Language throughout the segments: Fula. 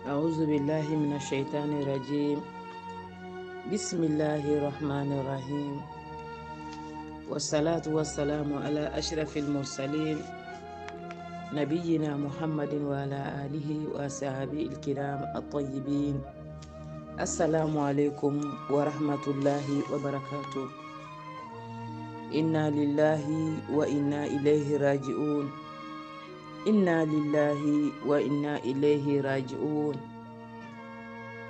أعوذ بالله من الشيطان الرجيم. بسم الله الرحمن الرحيم، والصلاة والسلام على أشرف المرسلين نبينا محمد وعلى آله وصحبه الكرام الطيبين. السلام عليكم ورحمة الله وبركاته. إنا لله وإنا إليه راجعون. إنا لله وإنا إليه راجعون.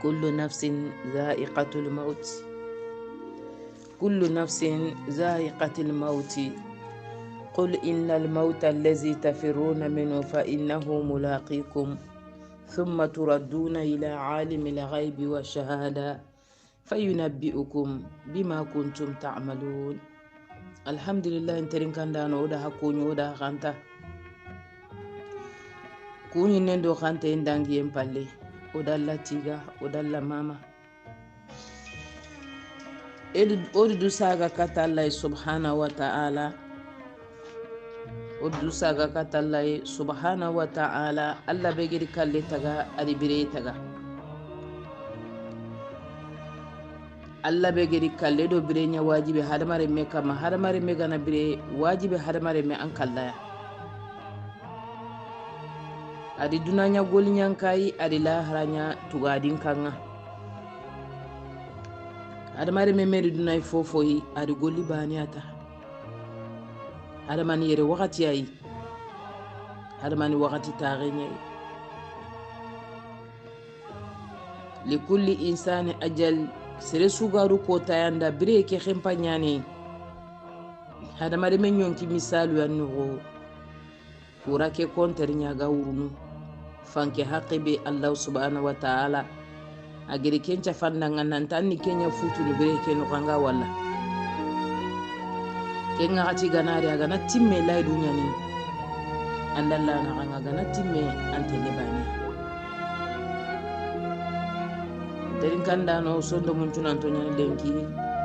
كل نفس ذائقة الموت. كل نفس ذائقة الموت. قل إن الموت الذي تفرون منه فإنه ملاقيكم ثم تردون إلى عالم الغيب والشهادة فينبئكم بما كنتم تعملون. الحمد لله. انترين كان دانو ودا حكوني ودا خانتا كوني نندو خانتا اندانجي يمبالي ودalla tiga ودalla mama odu saga kata Allah subhanahu wa ta'ala. odu saga kata Allah subhanahu wa ta'ala. Allah begiri kalle taga adi bire taga. Allah begiri kalle do bire nya wajibi hadamare me kama hadamare me gana bire wajibi hadamare me an kallaya. adi dunanya golinyan kai adi laharanya tugadin kanga. adamari memeri dunai fofoyi adi goli baniata. adamani yere wakati ayi. adamani wakati tagenye. likulli insani ajal sere sugaru kota yanda bire ke khempa nyani. adamari menyonki misalu yannugo kurake konteri nyaga urunu fanke haqqi be Allah subhanahu wa ta'ala. agiri kenca fandanga nantanni kenya futu ni bere kenu kanga wala kenga ati ganari agana timme lay dunya ni andalla na kanga gana timme antele bani derin kanda no sondo mun tunan to nyane lenki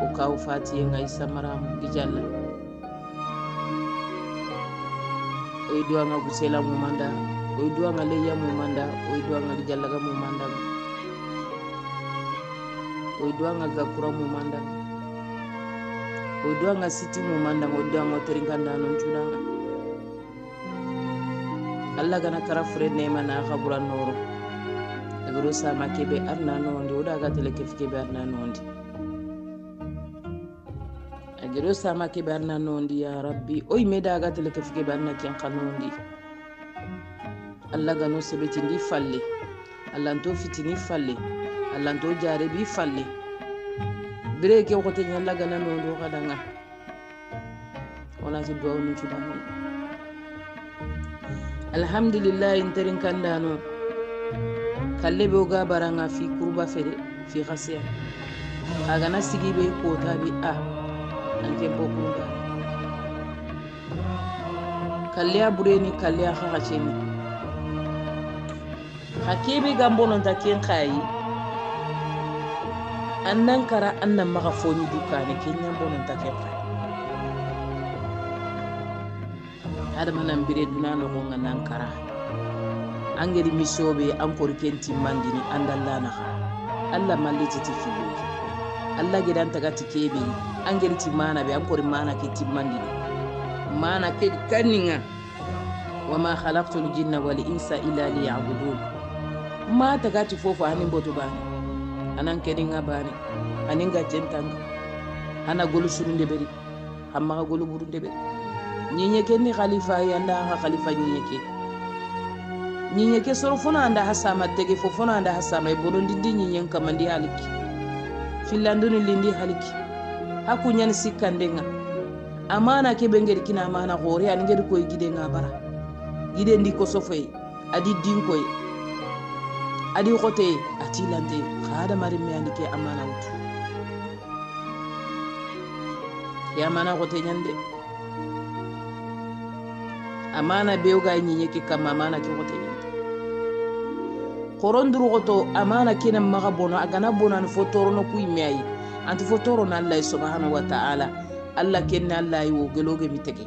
o kaw fati ngai samaram dijalla o idwa nga gusela mu manda o idwa nga leya mu manda o idwa nga dijalla ga mu manda o idwa nga gakura mu manda o idwa nga siti mu manda o idwa nga teringanda non chudanga. Allah gana kara fure nema na khabura noro agro sama kebe arna nondi o daga tele kefike be arna nondi agro sama kebe arna nondi ya rabbi o ime daga tele kefike be arna kyan kanondi. Allah gano sebeti ndi falle Allah nto fitini falle Allah nto jare bi falle bire ke ko te nyalla gana no ndo kadanga wala ci do nu ci dama. alhamdulillah interin kandano kalle be ga baranga fi kurba fere fi khasiya aga na sigi be ko tabi anke bokunga kalle abure ni kalle akha khacheni hakebe gambono taken khayi annan kara annan maka foni duka ne kenyan bonon taken khayi hada manan bire dunano honga nan kara angeri misobe an korkenti mandini andalla na Allah malliti tifibi Allah gidan tagati kebe angeri timana be an kori mana ke timmandini mana ke kaninga wama khalaqtul jinna wal insa illa liya'budun. ma tagati fofo anin boto bani anan kedinga bani anin ga jentanga ana golu surunde beri amma golu burunde beri nyenye kenni khalifa yanda ha khalifa nyenye ke soro fona anda hasama tege fofona anda hasama bonondi nyenye kamandi haliki filanduni lindi haliki hakunyani sikandenga amana ke bengeri kina amana gore aningeri koy gidenga bara gide ndi ko sofay adi dinkoy adi khote atilante khada mari me andike amana wutu ya amana khote nyande amana bewga nyinye ke kama amana ke khote nyande koronduru khoto amana kina maga bono agana bono an fotoro no kuy meyi anti fotoro na Allah subhanahu wa ta'ala. Allah kenna Allah yo geloge mitege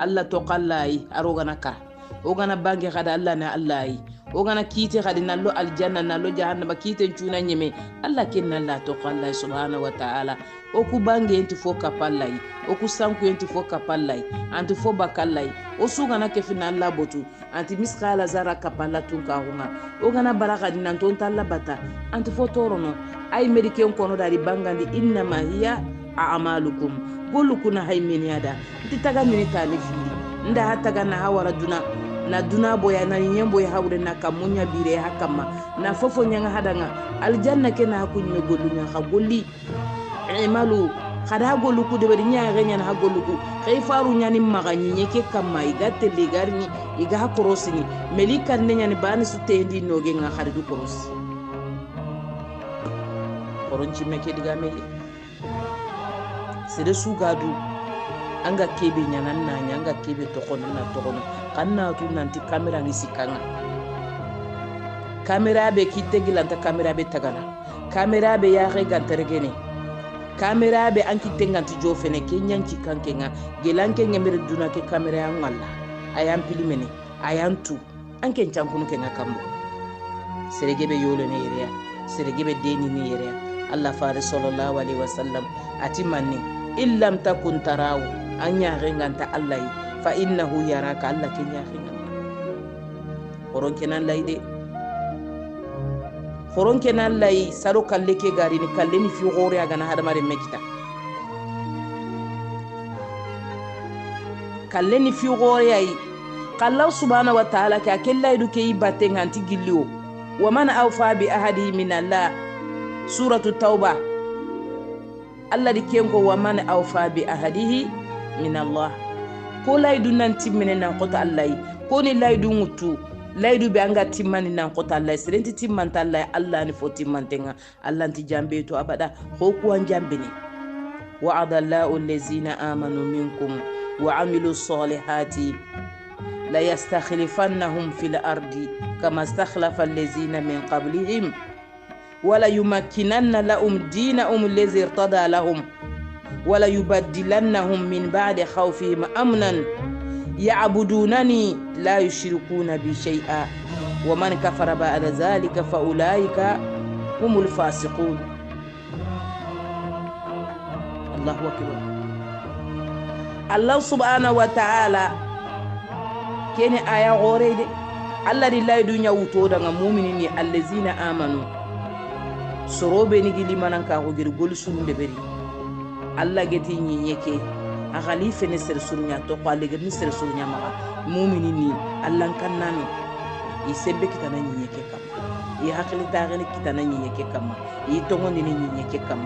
Allah to qallayi arogana kara ogana bange khada Allah na Allah o gana kite khadi nallo aljanna nallo jahannama kite cuna nyeme Allah kenna la to Allah subhanahu wa ta'ala o ku bange enti fo kapallai o ku sanku enti fo kapallai anti fo bakallai o su gana ke fina Allah botu anti miskala zara kapalla tun ka hunga o gana baraka dinan ton talla bata anti fo torono ay mediken kono dari bangandi inna ma hiya a'malukum golukuna hay meniada ti taga mini talifi nda hataga na hawara duna boya na nyembo ya hawre na kamunya bire hakama na fofo nyanga hadanga aljanna ke na hakunye golunya ha golli imalu khada goluku de bari nya ganya na goluku kay faru nyani maganyi nyeke kama igate legarni iga korosini melika nenya ni bani su tendi noge nga kharidu korosi koronchi meke diga meli sede sugadu anga kebe nyanan na nyanga kebe tokono na tokono kanna tu nanti kamera ni sikanga kamera be kitegilanta kamera be tagana kamera be ya rega tergene kamera be anki tenganti jofene kenyanci kankenga gelanke ngemere duna ke kamera ngalla ayam pilimene ayantu anke chankunu kenga kambo seregebe yolo ne yereya seregebe deni ne yereya Allah faare sallallahu alaihi wasallam atimanni illam takun tarawu anya renganta Allah fa innahu yaraka Allah kenya renganta horon kenan layde horon kenan lay saro kalle ke gari ni kalle ni fi gore aga na hada mare mekita kalle ni fi gore ay qallahu subhanahu wa ta'ala ka kella idu ke ibate nganti gilliwo wa man awfa bi ahadi min Allah suratu tauba Allah di kengo wa man awfa bi ahadihi min Allah ko laydu nanti minen nan kota Allah ko ni laydu mutu laydu be anga timmani nan kota Allah serenti timmanta Allah ni foti mantenga Allah nti jambe to abada ko ko jambe ni wa'ada Allahu allazina amanu minkum wa amilu salihati la yastakhlifannahum fil ardi kama istakhlafa allazina min qablihim ولا يمكنن لهم دينهم الذي ارتضى لهم ولا يبدلنهم من بعد خوفهم أمنا يعبدونني لا يشركون بي شيئا ومن كفر بعد ذلك فأولئك هم الفاسقون الله أكبر الله سبحانه وتعالى كان آية غوريد الله لا يدنيا وتودا مؤمنين الذين آمنوا sorobe ni gili manan ka ko gir gol sun de beri Allah geti nyi yeke a khalife ne ser surunya to ko alle gir ni ser surunya ma mu'mini ni Allah kan nani i sembe kitana nyi yeke kam i hakli ta gani kitana nyi yeke kam i tongo ni nyi yeke kam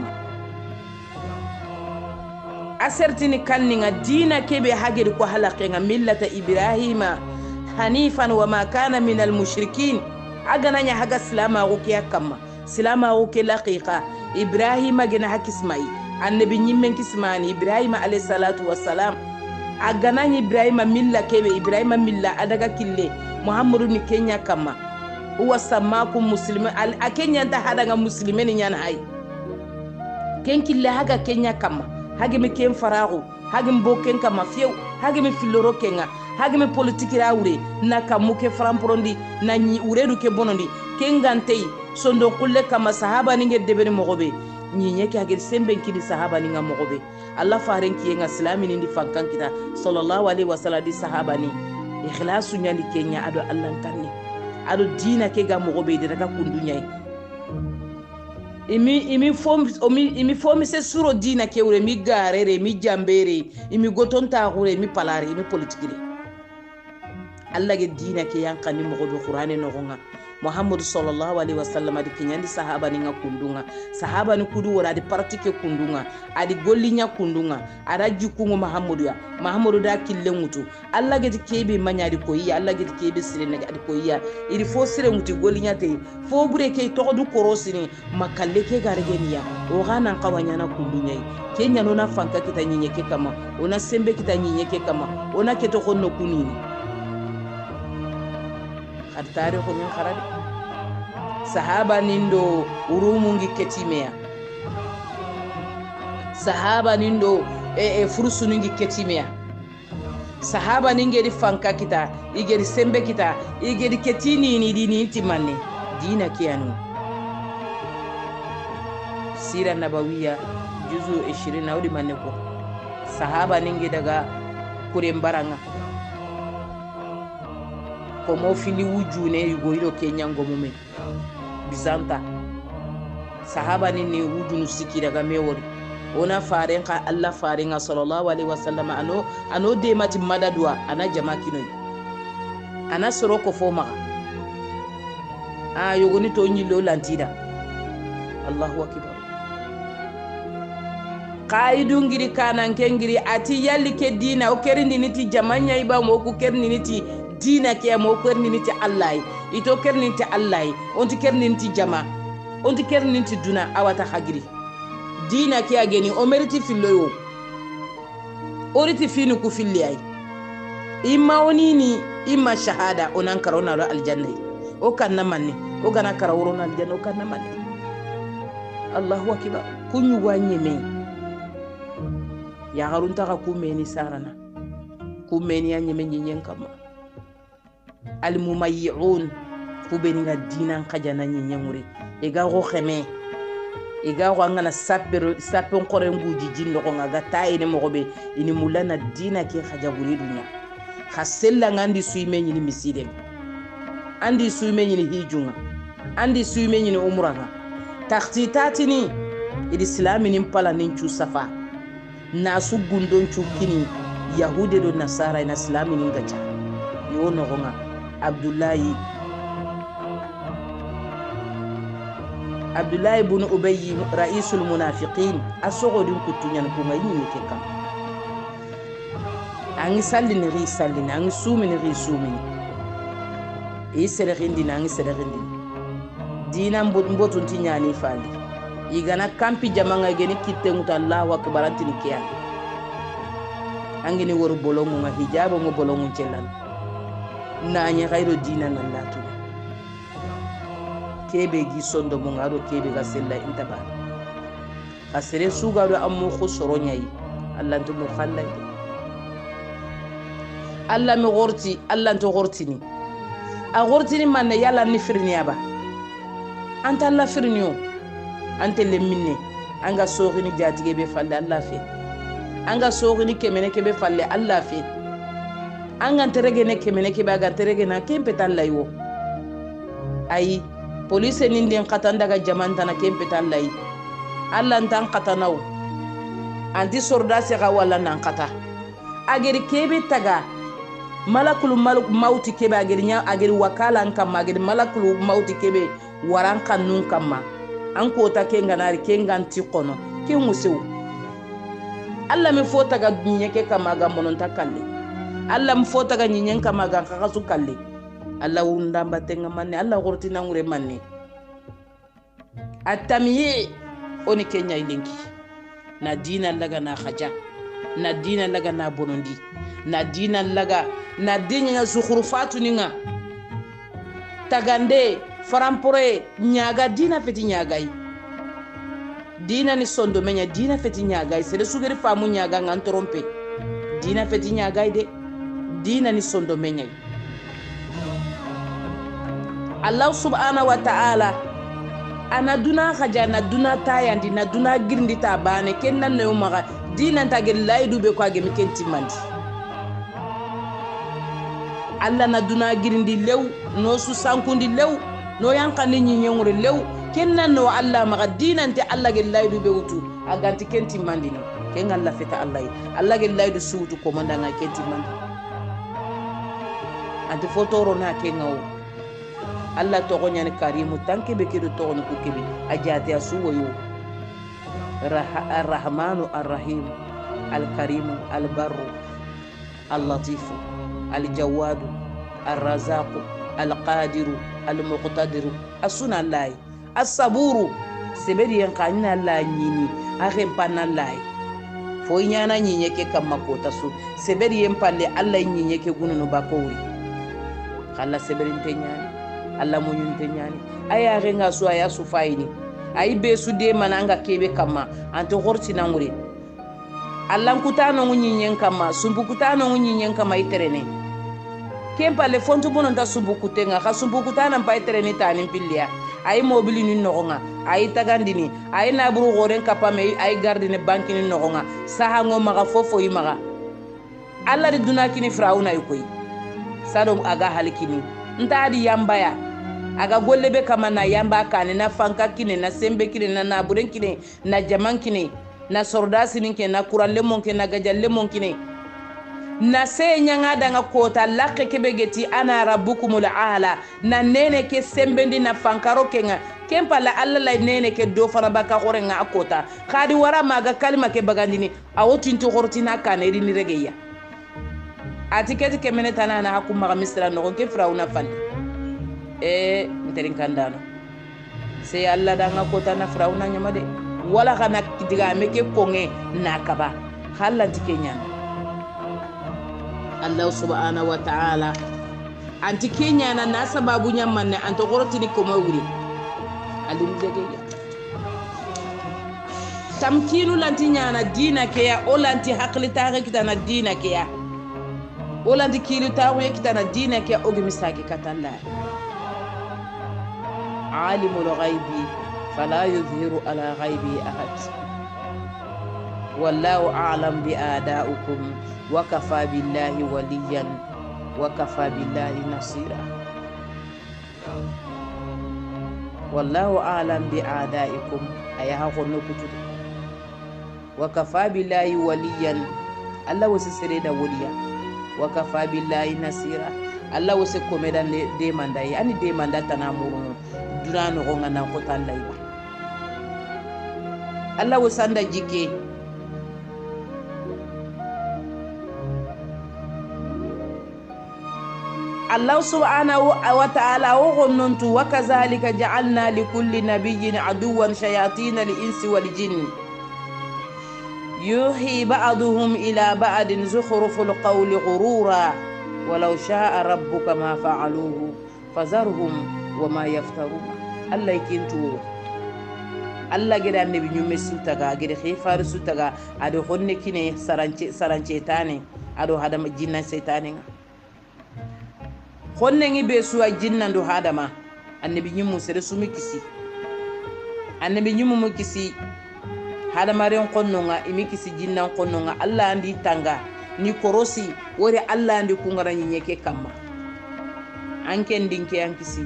asertini kanninga dina kebe hagir ko halaqenga millata ibrahima hanifan wa ma kana min al mushrikin agana nya haga salama ko kiya kam silama o ke laqiqa ibrahima gena hakismai annabi nyimmen kismani ibrahima alayhi salatu wassalam aganani ibrahima milla kebe ibrahima milla adaga kille muhammadu ni kenya kama huwa samakum muslimin al akenya ta hadanga muslimin nyan hay ken kille haga kenya kama hage me ken farago hage mboken kama fiew hage me filoro kenga hage me politique rawre na kamuke framprondi na nyi uredu ke bonondi kengantei sondo kulle kama sahaba ninge debere mogobe nyinye ke hage semben kidi sahaba ninga mogobe Allah faren ki nga islami ni fankan kita sallallahu alaihi wasallam di sahaba ni ikhlasu nyandi kenya ado Allah kanni ado dina ke ga mogobe de daga kundunya imi fomi se suro dina ke ure mi garere mi jambere imi gotonta hure mi palare imi politique Allah ge dina ke yankani mogobe qur'ane no gonga Muhammad sallallahu alaihi wasallam adi kinyandi sahaba ninga kundunga sahaba ni kudu wala adi partike kundunga adi gollinya kundunga ada jukungu Muhammadu da kille mutu Allah geti kebe manyadi ko yi Allah geti kebe sire ne adi ko yi iri fo sire mutu gollinya te fo bure ke to du korosini makalle ke gargeniya o gana kawanya na kundunya kenya no na fanka kita nyinye ke kama ona sembe kita nyinye ke kama ona keto konno kunini ar tarikhu min kharad sahaba nindo urumungi ketimea sahaba nindo furusunungi ketimea sahaba ningeri fanka kita igeri sembe kita igeri ketini ni dini timanne dina kiyanu sira nabawiya juzu 20 nawdi manne ko sahaba ninge daga kurembaranga ko mo fili wujune yugo ido kenyango mume bizanta sahaba ni wujunu siki daga mewori ona faren ka Allah faren sallallahu alaihi wasallam ano de mati madadwa ana jama kinoy ana soro ko foma yogoni to nyilo lantida Allahu akbar qaidun giri kanan kengiri ati yalli ke dina o kerindi niti jamanya iba mo ko kerni niti dina ke mo ko kerni niti Allah ito kerni niti Allah onti kerni niti jama onti kerni niti duna awata hagiri dina ke ageni o meriti filloyo oriti finu ku filli ay imma onini imma shahada onan karona ro aljanna o kanna manne o gana karawro na aljanna o kanna manne Allahu akbar kunyu wanyeme ya garunta ka kumeni sarana kumeni anyeme nyenyen kama al mumayyi'un kubeni ga dinan kajana nyenyen wuri e ga go kheme iga wangana sapon kore nguji jinno ko ngaga tayine mo be ini mulana dina ke khajaburi dunya khasella ngandi suime ni miside andi suime ni hijunga andi suime ni umranga takhtitatini islami ni pala nin chu safa nasu gundon chu kini yahude do nasara ina islami ni gacha yono gonga Abdullah ibn Ubay ra'isul munafiqin asogodin kutunyan ko ngai ni ke kam angi sallini ri sallini angi sumini ri sumini isere gindi nangi sere gindi dina mbotun tinyani fali igana kampi jamanga geni kitte nguta Allahu akbar antini kiya angi ni wor bolongu nga hijabo ngo bolongu celan nanya gairo dina nan latu kebe gi sondo mo ngaro kebe ga sella intaba asere suga do ammo khusoro nyai Allah to mo khallay Allah mi gorti Allah to gortini a gortini man yalla ni firniya ba anta Allah firniyo ante le minne anga sogini jatige be falle Allah fe anga sogini kemene kebe falle Allah fe anga terege ne kemene kebe aga terege na kempe tallayo ai police ni den katanda ga jamantana kempe tallai Allah ntan katanaw anti sorda se ga wala nan kata ageri kebe taga malakul mauti kebe ageri nya ageri wakala nkama ageri malakul mauti kebe waran kanun kama an ko ta kenga nari kenga nti kono ke musew Allah mi fota ga dunye ke kama ga monon takalle Allah mi fota ga nyen kama ga kakasu kalle Allah unda batenga manne Allah gorti nangure manne atamiye oni kenya ilinki na dina laga na khaja na dina laga na bonondi na dina laga na dinya zukhrufatu ninga tagande farampore nyaga dina feti nyagai dina ni sondo menya dina feti nyagai sere sugeri famu nyaga ngantorompe dina feti nyagai de dina ni sondo menya Allah subhanahu wa ta'ala ana duna khaja na duna tayandi na duna girndi ta bane kennan ne umaga dina tagel laydu be ko agemi kenti mandi Allah na duna girndi lew no su sankundi lew no yankani nyengure lew kennan no Allah maga dina te Allah gel laydu be wutu aganti kenti mandi no ken Allah feta Allah gel laydu suutu ko mandanga kenti mandi ante fotoro na kengawo Allah togo nyane karimu tanke be kedo togo ni kukebi ajati asuwo yo Ar-Rahmanu Ar-Rahim Al-Karimu Al-Barru Al-Latifu Al-Jawadu Al-Razaqu Al-Qadiru Al-Muqtadiru Asuna Allah As-Saburu sebedi yankanya Allah nyini akhem panallah fo nyana nyinye ke kamakota su sebedi yempalle Allah nyinye ke gununu bakori kala sebedi tenyani Allah munyunte nyani aya renga so aya su fayini ay be su de mananga kebe kama anto horti nangure allan kutano ngunyin kama sumbu kutano ngunyin kama iterene kempa le fontu bonon ta sumbu kutenga ka sumbu kutana pa iterene tanin pillia ay mobili ni nogonga ay tagandini ay naburu goren kapame ay gardine banki ni nogonga sahango maga fofo yimaga alla di dunakini frauna yukoy sadom aga halikini ntadi yambaya aga golle be kama na yamba kane na fanka kine na sembe kine na naburen kine na jaman kine na sordasi ninke na kuralle monke na gajalle monkine na se nyanga danga kota lakke kebe geti ana rabbukumul ala na nene ke sembendi na fankaro kenga kempa la alla la nene ke do fana baka horenga akota khadi wara maga kalima ke bagandini awotinto hortina kaneri ni regeya atiketi ke menetana na hakuma misra no ke frauna fandi nterin kandano se alla danga kota na frauna nyamade wala kana diga meke konge nakaba halla tikenya Allah subhanahu wa ta'ala anti kenya na sababu nyamanne anto gorotini ko mawuri alim degeya tamkinu lanti nyana dina ke ya olanti hakli taare kitana dina ke ya olanti kilu taare kitana dina ke ogi misaki katalla alimul ghaibi fala yuzhiru ala ghaibi ahad wallahu a'lam bi adaikum وكفى بالله وليا وكفى بالله نصيرا والله أعلم بأعدائكم أيها غنوكتو وكفى بالله وليا الله وسسرنا وليا وكفى بالله نصيرا الله وسكمدان ديمان داي أني ديمان دا تنامورون دونانو غنانا قطان لايبا الله وساندا جيكي الله سبحانه وتعالى وغننت وكذلك جعلنا لكل نبي عدوا شياطين الإنس والجن يوحي بعضهم إلى بعض زخرف القول غرورا ولو شاء ربك ما فعلوه فذرهم وما يفترون الله يكنتو الله جدا النبي يمسو تغا جدا خيفار سو تغا ادو خوني كيني سرانچه تاني ادو هذا جنن سيطاني honne ngi be suwa jinnando hadama annabi nyimu sere sumi kisi annabi nyimu mu kisi hadama ren qonnonga imi kisi jinnan qonnonga Allah andi tanga ni korosi wori Allah andi kungara nyeke kamma anke ndinke an kisi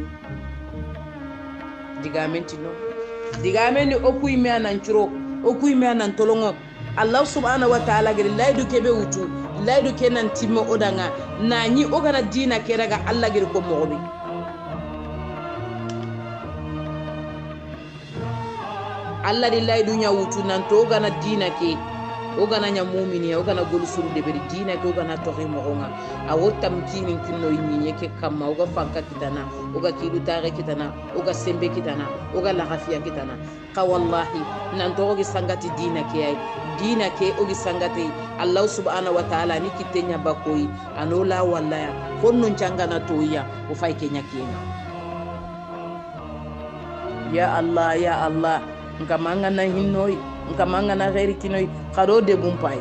digamenti okuyime anan curo okuyime anan tolongo Allah subhanahu wa ta'ala gari laydu kebe wutu laydu kenan timmo odanga nani ogana dina keraga Allah gari ko mogobi Allah di laydu nya wutu nan to ogana dina ke ogana nya mu'mini ogana gol suru de beri dina ke ogana to mogonga awotam kinin kinno yinye ke kamma oga fanka kitana oga kidu tare kitana oga sembe kitana oga la hafiya kitana ka wallahi nan to ogi sangati dina ke ogi sangati Allah subhanahu wa ta'ala ni kitenya bakoyi anola wallaya honnon changana toya o fay kenya kenya ya Allah nkamanga na hinnoy nkamanga na ghairi kinoy khado de bumpay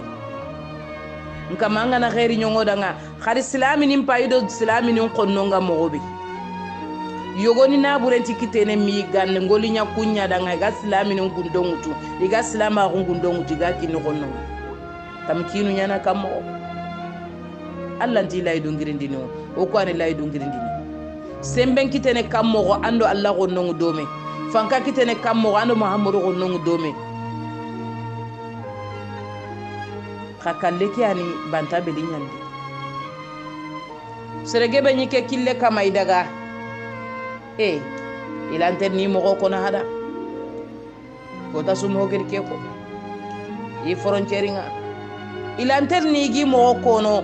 nkamanga na ghairi nyongodanga khari islami nim paydo islami nim qonnonga mogobe yogoni na burenti kitene mi ganne ngolinya kunya danga ga islami nim gundongutu iga islama gundongutu ga kinu qonnonga tamkinu nyana kamo Allah ndi lay dungirindino o ko ani lay dungirindini semben kitene kamo ando Allah qonnongu dome fanka kitene kamo ando Muhammadu qonnongu dome khakalleki ani banta beli nyande seregebe nyike kille kama idaga ilanter ni mogo kona hada kota sumo gerke ko i frontieringa ilanter ni gi mogo kono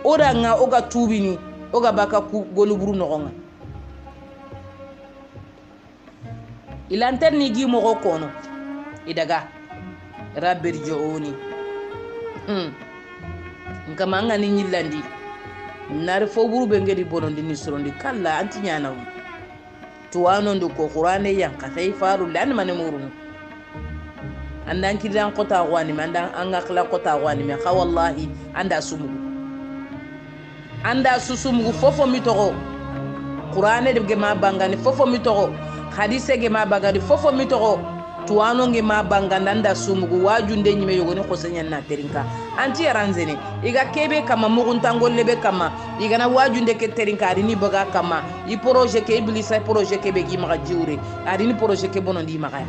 odanga oga tubini oga baka ku goluburu nogonga ilanter ni gi mogo kono idaga rabbir jooni nkamanga ni nyillandi nare fo buru be ngedi bonondi ni sorondi kala anti nyana tuwano ndo ko qur'ane yanka tay faru lan mane murun andan kidan kota wani mandan an akla kota wani me kha wallahi anda susumugu fofo mitoro qur'ane de ge ma bangani fofo mitoro hadise ge ma bangani fofo mitoro tuwano ge ma banganda anda sumugu wajunde nyime yogoni khosenya na terinka anti yaranzene iga kebe kama muguntango lebe kama iga na wajunde ke terinka adini baga kama i projet ke iblisa projet ke be gi ma jiure adini projet ke bonondi ma kaya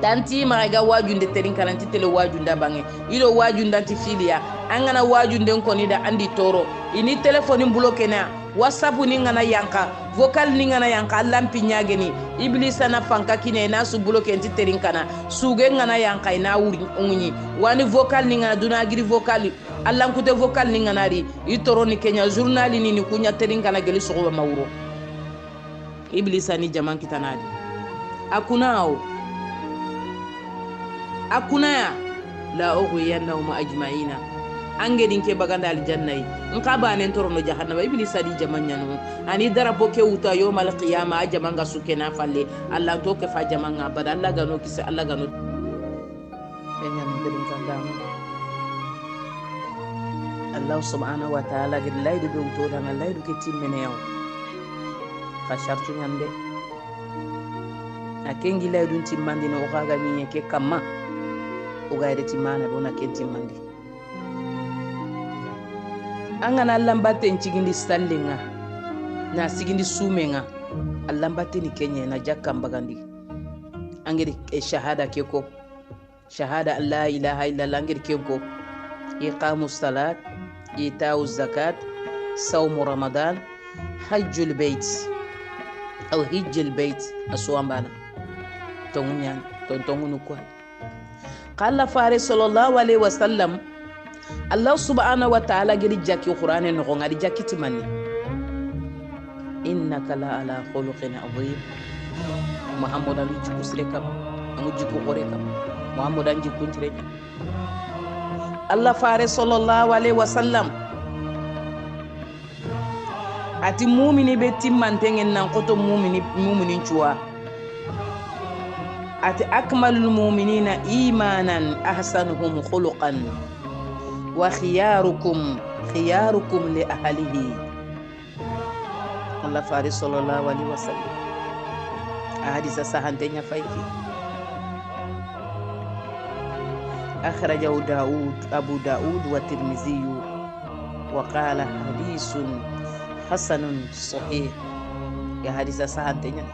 tanti ma ga wajunde terinka nanti tele wajunda bange ido wajunda ti filia angana wajunde koni da andi toro ini telefoni bloke na whatsapp ni ngana yanka vocal ni ngana yanka lampi nyageni iblisa na fanka kine na su bloke enti terinkana suge ngana yanka ina wuri unyi wani vocal ni ngana duna giri vocal allan kute vocal ni ngana ri itoro ni kenya journal ni kunya terinkana geli sogo mawuro iblisa ni jaman kitanadi akuna la ughwiyannahum ajma'ina angedin ke baganda aljanna nka banen torono jahannama iblisa di jamanyanu ani darapo ke uta yawmal qiyama jamanga sukena falle allah to ke fa jamanga bada allah gano kisi allah gano enyam dedin kandama allah subhanahu wa ta'ala gid laydu do to danga laydu ke timmene yaw khashartu nyande akengi laydu timmandi no kaga ni ke kamma o gaide timmana do na ken timmandi angana lambate ncigindi stallinga na sigindi sumenga allambate ni kenye na jakam bagandi angeri shahada keko shahada la ilaha illallah angeri keko iqamus salat itau zakat sawm ramadan hajjul bait aw hijjul bait aswambana tongunyan tontongunu kwa qala fare sallallahu alaihi wasallam Allah subhanahu wa ta'ala giri jaki Qur'ane no ngari jaki timani innaka la ala khuluqin adhim Muhammad ali jikusre kam amu jiku gore kam Muhammad an jikuntire Allah fare sallallahu alaihi wasallam ati mu'mini be timmantengen nan koto mu'minin chuwa ati akmalul mu'minina imanan ahsanuhum khuluqan wa khiyarukum li ahlihi Allah faris sallallahu alaihi wasallam hadisa sahantenya faiki akhrajahu Abu Daud wa Tirmidhi wa qala hadithun hasanun sahih ya hadisa sahantenya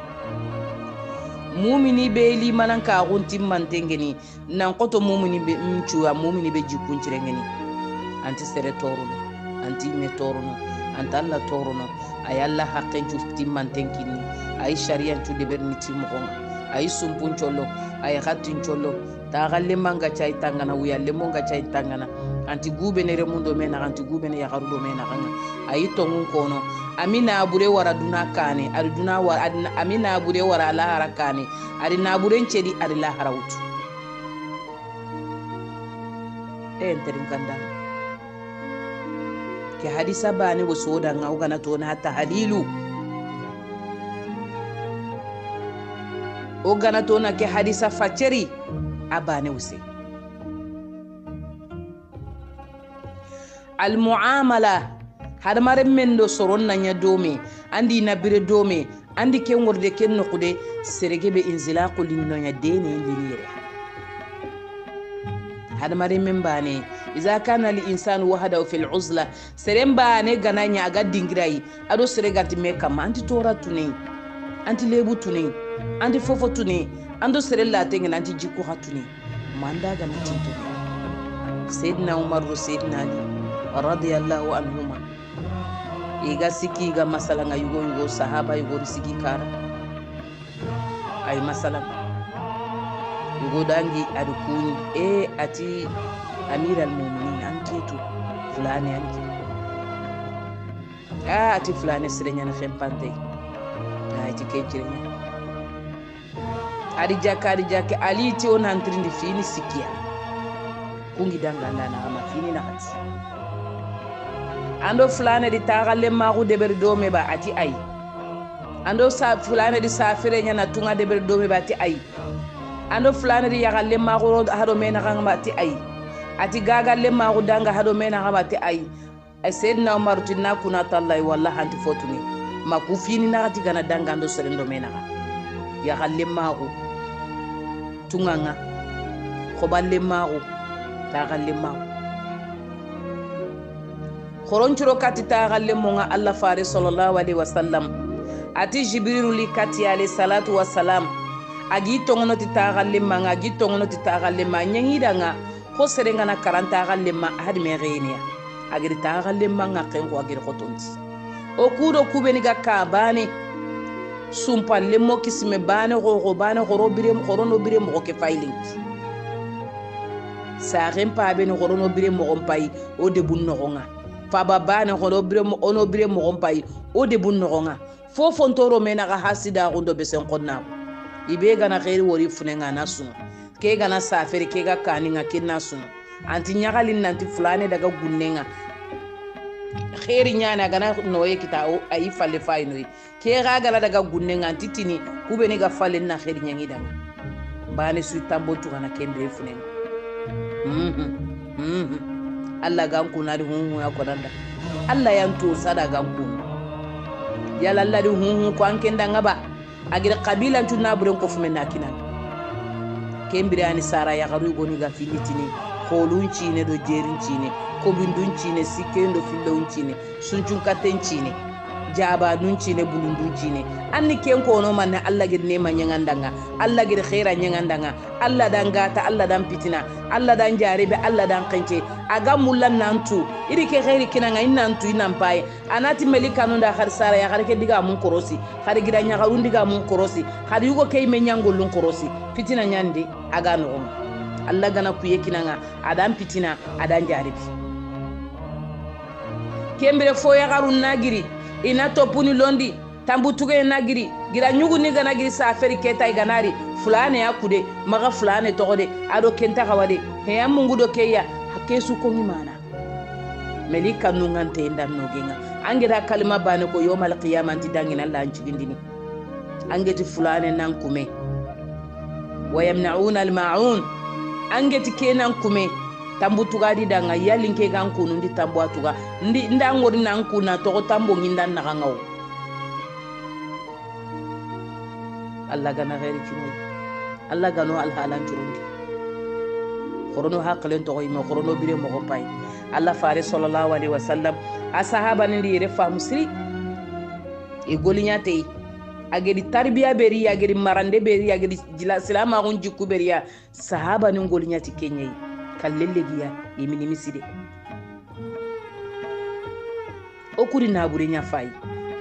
mumini be li manan ka gunti mantengeni nan koto mumini be mchuwa mumini be jikunchirengeni anti sere toruno anti me toruno anta alla toruno ay alla haqqen jufti mantenkini ay sharian tu de berni timogon ay sumpun chollo ay khatin chollo ta galle manga chay tangana wiya le monga chay tangana anti gube ne remundo mena anti gube ne yakarudo mena kanga ay tongun kono amina abure wara duna kane ari duna wara amina abure wara la harakane ari na abure ncedi ari la harawtu enterin kanda ke hadisa bani wasoda ngauga na tona hatta halilu ogana tona ke hadisa facheri abane wuse al muamala har mare mendo soron nanya dome andi nabire dome andi ke ngorde ken nokude seregebe inzilaqu linnonya dene linire har mare membane iza kana li insanu wahada fil uzla serembane gananya aga dingirai ado sereganti mekama anti tora tuni anti lebu tuni anti fofo tuni ando serella tengen anti jikko hatuni manda ga natinto sayyidina umar sayyidina ali radiyallahu anhuma iga siki ga masala nga yugo sahaba yugo siki kara ay masala yugo dangi adukuni ati amir al-mu'minin anketu fulani anki ati fulani sirenya na khempante ati kejirenya adi jaka ali ti on antrindi fini sikia kungi danganda na ama fini na hati ando fulane di tagalle magu deber dome ba ati ay ando sa fulane di safire nyana tunga deber dome ba ati ay ando fulani ri yaga lemma ko hado mena kanga ti ay ati gaga lemma ko danga hado mena kanga ti ay ay sayyidina umar tinna kuna tallahi wallahi anti fotuni makufini na ati gana danga ando serendo mena yaga lemma ko tunganga ko balle mago ta galle mago khoronchuro kati ta galle monga Allah fare sallallahu alaihi wasallam ati jibril li kati alayhi salatu wassalam agi tongono ti ta galle manga agi tongono ti ta galle ma nyangi danga ko serenga na karanta galle ma hadi me reenia agiri ta galle manga ken ko agiri khotonti o kudo kubeni ga ka bane sumpa lemmo kisime bane go bane go birem khorono birem ko ke failinki saaren paabe no gorono bire mo pai o de bun no nga faba bana goro bire mo ono bire mo pai o de bun no nga fo fontoro mena ga hasida gondo besen qonna ibe gana khairi wori funenga nasu ke gana saferi ke ga kaninga kinnasu anti nyagalin nanti fulane daga gunnenga khairi nyana gana noye kita o ayi falle fayno ke ga gala daga gunnenga anti tini kube ni ga falle na khairi nyangi daga bane su tambo tu kana kembe funenga Allah ganku na di hunhu ya konanda Allah yanto sada ganku ya lalla di hunhu ko ankenda ngaba agira kabila tunna buren ko fumena kinan kembirani sara ya garu goni ga filitini kolunci ne do jerinci ne ko bindunci ne sikendo filonci ne sunjun katenci ne jaba nunci ne bulundunci ne anni ken ko no man Allah gir ne man nyangandanga Allah gir khaira nyangandanga Allah dan gata Allah dan pitina Allah dan jaribe Allah dan kanche aga mullan nantu iri ke khairi kinanga inantu inampai anati melika no da khar sara ya kharke diga mun korosi khari gira nya garun diga mun korosi khari yugo kay me nyangolun korosi pitina nyande aga no Allah gana kuye kinanga adan pitina adan jaribe kembere fo ya garun nagiri ina topuni londi tambutuge nagiri gira nyugu ni gana giri saferi keta iganari fulane yakude maga fulane togode ado kenta kawade heya mungu do keya hakesu ko ngimana melika nungante ndan nogenga angira kalima bane ko yomal qiyamati dangina Allah anjigindini angeti fulane nan kume wayamnauna almaun angeti kenan kume tambutuga di danga yalinke gan kunu ndi tambuatuga ndi ndangori nan kuna to tambo ngindan na gangaw Allah gana ghairi kimo Allah gano al halan turundi khorono haqlen to yimo khorono bire mo pay Allah fare sallallahu alaihi wasallam asahaba ndi refa musri e golinyate agedi tarbiya beri agedi marande beri agedi jila salama gon jikku beriya sahaba ni golinyati kenyai kallelegiya yimini miside okuri nabure nya fay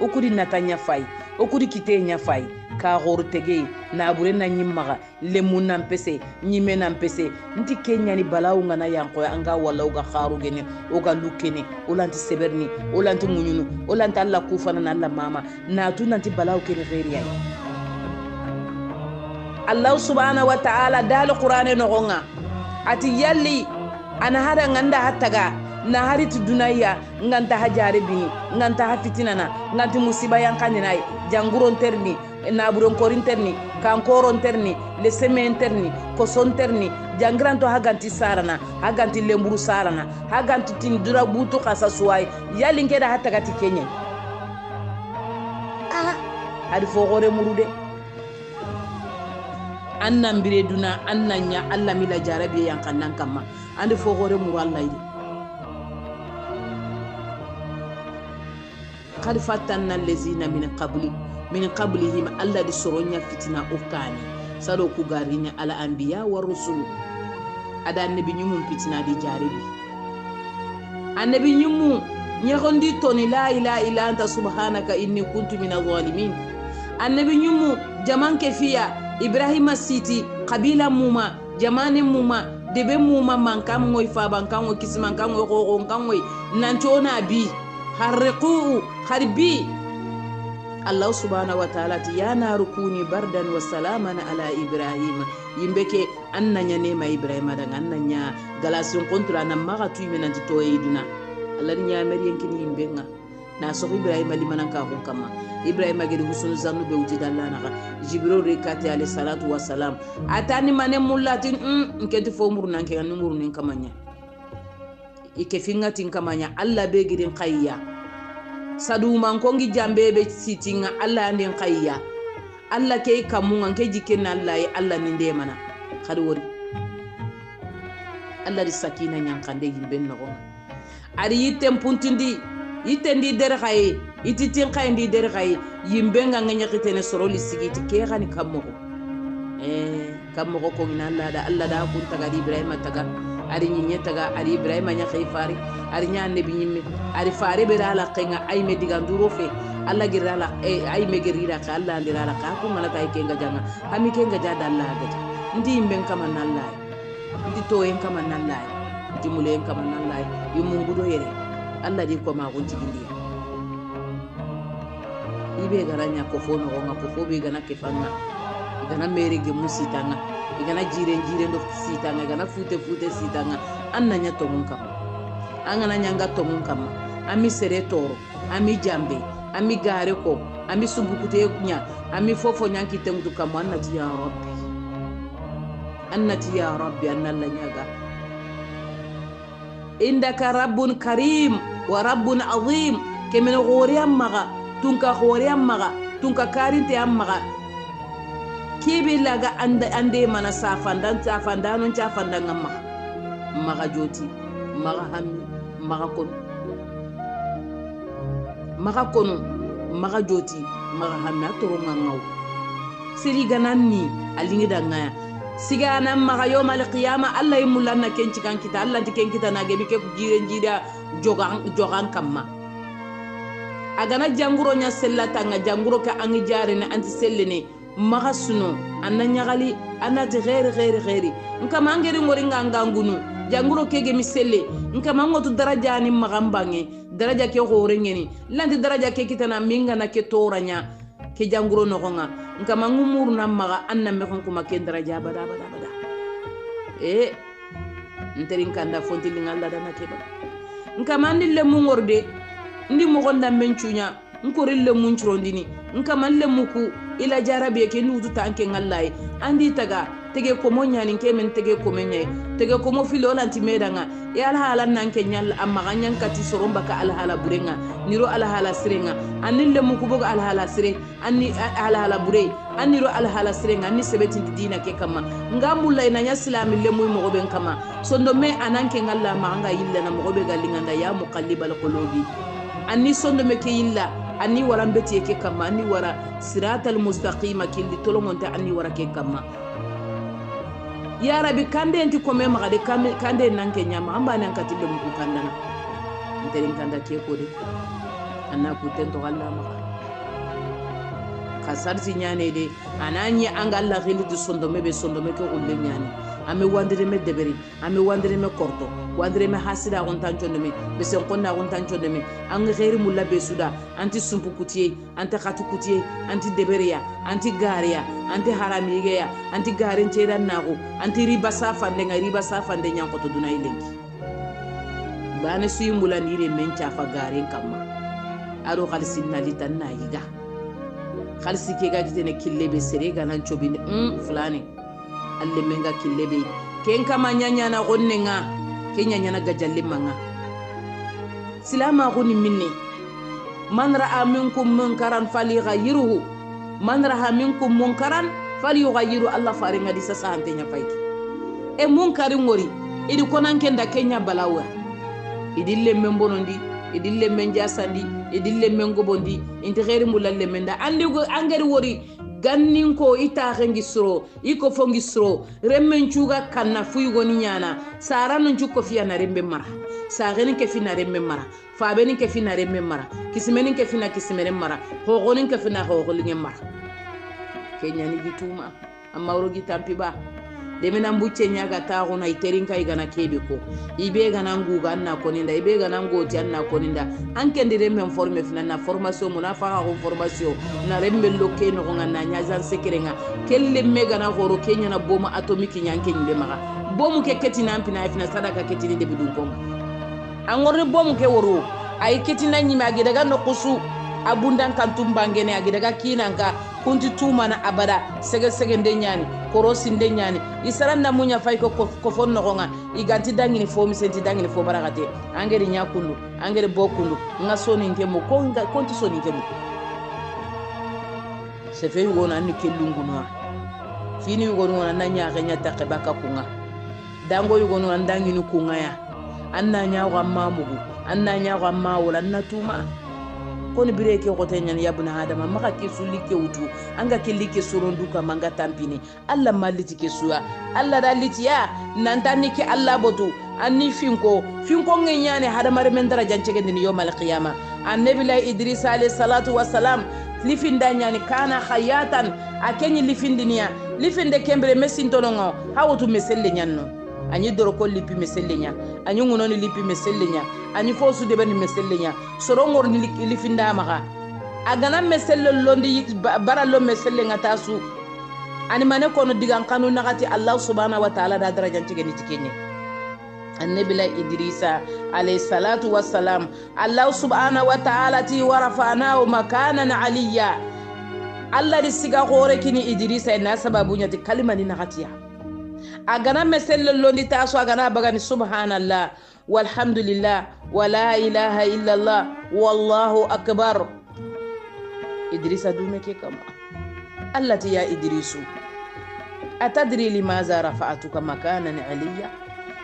okuri natanya fay okuri kite nya fay ka gortege nabure na nyimmaga lemun nan pese nyime nan pese nti kenya ni balawu ngana yanko anga walla uga kharu gene uga lukene ulanti seberni ulanti munyunu ulanti alla kufana na alla mama na tunanti balawu kene ghairi ay Allah subhanahu wa ta'ala dal qur'ane no gonga ati yalli ana hada nganda hataga na haritu dunaya nganta hajare bini nganta hafitinana nganti musiba yankanina janguron terni na buron korinterni kankoron terni le semen terni koson terni jangranto haganti sarana haganti lemburu sarana haganti tindura butu kasa suwai yalli ngeda hataga ti Kenya hadi fogore murude annan bire duna annanya Allah mila jarabi yankannan kamma ande fogore muru Allah idi qad fatanna allazina min qablihim Allah di soronya fitina ukani sado ku garini ala anbiya wa rusul ada annabi nyumun fitina di jarabi annabi nyumu nyagondi toni la ilaha illa anta subhanaka inni kuntu minadh zalimin annabi nyumu jaman kefiya Ibrahima siti kabila muma jamane muma debe muma mankam ngoy faban kan ngoy kisman kan ngoy ko kan ngoy nanchona bi harqu harbi Allah subhanahu wa ta'ala ya narukuni bardan wa salaman ala Ibrahim yimbeke annanya nema Ibrahima dan annanya galasun kontra nan maga tuime nan to yiduna Allah nya meriyen kin yimbenga na so ibrahima limanan ka ko kama ibrahima gedi husnu zannu be wuti dallana ka jibril rekati alayhi salatu wassalam atani mane mullatin nketi fo murnan ke ngani murnin kamanya ike fingatin kamanya alla be gidin qayya sadu man ko ngi jambe be sitinga alla andin qayya alla ke kamunga ke jikenna alla yi alla ni ndemana khadi wori alla di sakina nyankande yimben no ari yitem puntindi yitendi der khaye ititin khaye ndi der khaye yimbenga nganya kitene soroli sigiti ke khani kammo kammo ko ngina alla da kun taga ibrahima taga ari nyinya taga ari ibrahima nya khayfari ari nya annabi nyimme ari fare be dala qenga ay me diga nduro fe alla girala ay me gerira ka alla ndirala ka ko mala tay ke ngajanga hami ke ngajada alla gaja ndi yimben kama nalla ndi to en kama nalla ndi mulen kama nalla yumungudo yere alla di ko ma gonti gindi ibe garanya ko fono gonga ko fobe gana ke fanga igana mere ge musitanga igana jire ndo sitanga igana fute sitanga annanya to mun kam angana nyanga to mun kam ami sere toro ami jambe ami gare ko ami sumbukute nya ami fofo nyanki tengu kam annati ya rabbi annalla nyaga indaka rabbun karim wa rabbun azim kemen ghoriyam maga tunka karinte ammaga kebe laga ande mana safandan ngamma maga joti maga hammi maga joti maga hammi atoro ngangaw siri gananni alingi dangaya sigana maga yawmal qiyama alla yimulanna kenci kan kita alla dikenkita na gebi ke jira jogan kamma agana janguro nya sellata nga janguro ka angi jare na anti sellene maga suno ananya gali anati ghairi nka mangeri ngori ngangunu janguro kege miselle nka mangotu daraja ni magambange daraja ke gore ngeni landi daraja ke kitana minga na ke toranya ke janguro no gonga nka mangumuru na maga anna me kon kuma ke daraja bada nterin kanda fonti lingalla dana keba nka manille mungorde ndi mo gonda menchunya nkorille munchurondini nka malle muku ila jarabe ke nudu tanke ngallahi andi taga tege ko monyani ke men tege ko menye tege ko mo filo lanti medanga e ala hala nanke nyal amma ganyan kati soromba ka ala hala burenga niro ala hala sirenga anille muku boga ala hala sire anni ala hala bure anniro ala hala sirenga anni sebeti dina ke kama ngamulla ina nya islami le muy mo ben kama sondo me ananke ngalla ma nga yilla na mo be galinganda ya muqallibal qulubi anni sondo me ke yilla anni wara mbeti ke kama anni wara siratal mustaqima killi tolomonta anni wara ke kama ya rabbi kande enti ko me magade kande nanke nyama amba nan katille mu kandana nterin kanda ke ko de anna ku tento Allah ma kasarti nyane de ananya angalla khilidu sondo me ko ulle nyane ame wandire me deberi ame wandire me korto wandire me hasida on tanchondo me be sen konna on tanchondo me ang khairi mulla be suda anti sumpu kutiye anti khatu kutiye anti deberiya anti garia anti haramigeya anti garin cedan nago anti riba safande nyanko to dunay lenki bana suyi mulanire men chafa garin kamma ado khalsin nalitan na yiga khalsi ke ga jitene killebe sere ganan chobinde fulani alle menga killebe ken kama nyanya na gonnenga kenya nyana gajalle manga silama goni minni man ra'a minkum munkaran falyughayyirhu man ra'a minkum munkaran falyughayyirhu Allah faringa disa sahante nya fayki e munkari ngori idi konan kenda kenya balawa idille membonondi idille men jasandi idille men gobondi inti khairi mulalle menda andi angari wori gannin ko ita rengi sro iko fongi sro remmen chuga kanna fuyu goni nyana saranu chuko fiya na rembe mara sareni ke fina rembe mara fabeni ke fina rembe mara kismeni ke fina kismere mara hogonin ke fina hogolinge mara kenya ni gituma amma urogi tampiba demena mbuche nyaga taaguna iterinka igana kebe ko ibe gana nguga anna koninda ibe gana ngoti anna koninda anke ndire men forme fina na formation munafa ko formation na rembe loke no ngana nyaza sekerenga kelle mega na goro kenya na boma atomique nyanke nyimbe maga bomu ke ketina ampina fina sadaka ketini de bidun ko angorne bomu ke woro ay ketina nyime agi daga no kusu abundan kantum bangene agi daga kinanka kunti tumana abada sege sege ndenyani korosi ndenyani isaran na munya fay ko fon no nga iganti dangini fo mi senti dangini fo barakate angeri nyakundu angeri bokundu nga soni ngemo konti soni ngemo se fe wona ni kelungunwa fini wona na nyaake nyata kebaka kunga dango wona ndangini kunga ya anna nyaawa mamugu anna nyaawa mawula na tuma koni bireke kote nyani yabuna adama maka kesuli ke utu anga kelike sorondu ka manga tampini alla maliti kesuya alla daliti ya nantani ke alla botu anni finko ngenyane hadamare men daraja cegende ni yomal qiyama annabi la idris alayhi salatu wassalam lifinda nyani kana khayatan akenyi lifindiniya lifinde kembere mesintonongo hawtu meselle nyanno anyi doro ko lipi mesellenya anyi ngono ni lipi mesellenya anyi fosu de ben mesellenya sorongor ni lifinda maka agana meselle londi barallo mesellenga tasu ani mane kono digan kanu nakati allah subhanahu wa ta'ala da daraja tigeni tikenye annabi la idrisa alayhi salatu wassalam allah subhanahu wa ta'ala ti warafa'nahu makanan aliyya allah disiga gore kini idrisa na sababunya ti kalima ni nakatiya agana meselle londi taso agana bagani subhanallah walhamdulillah wala ilaha illallah wallahu akbar idrisa dumeke kama allati ya idrisu atadri limaza rafa'atuka makanan aliyya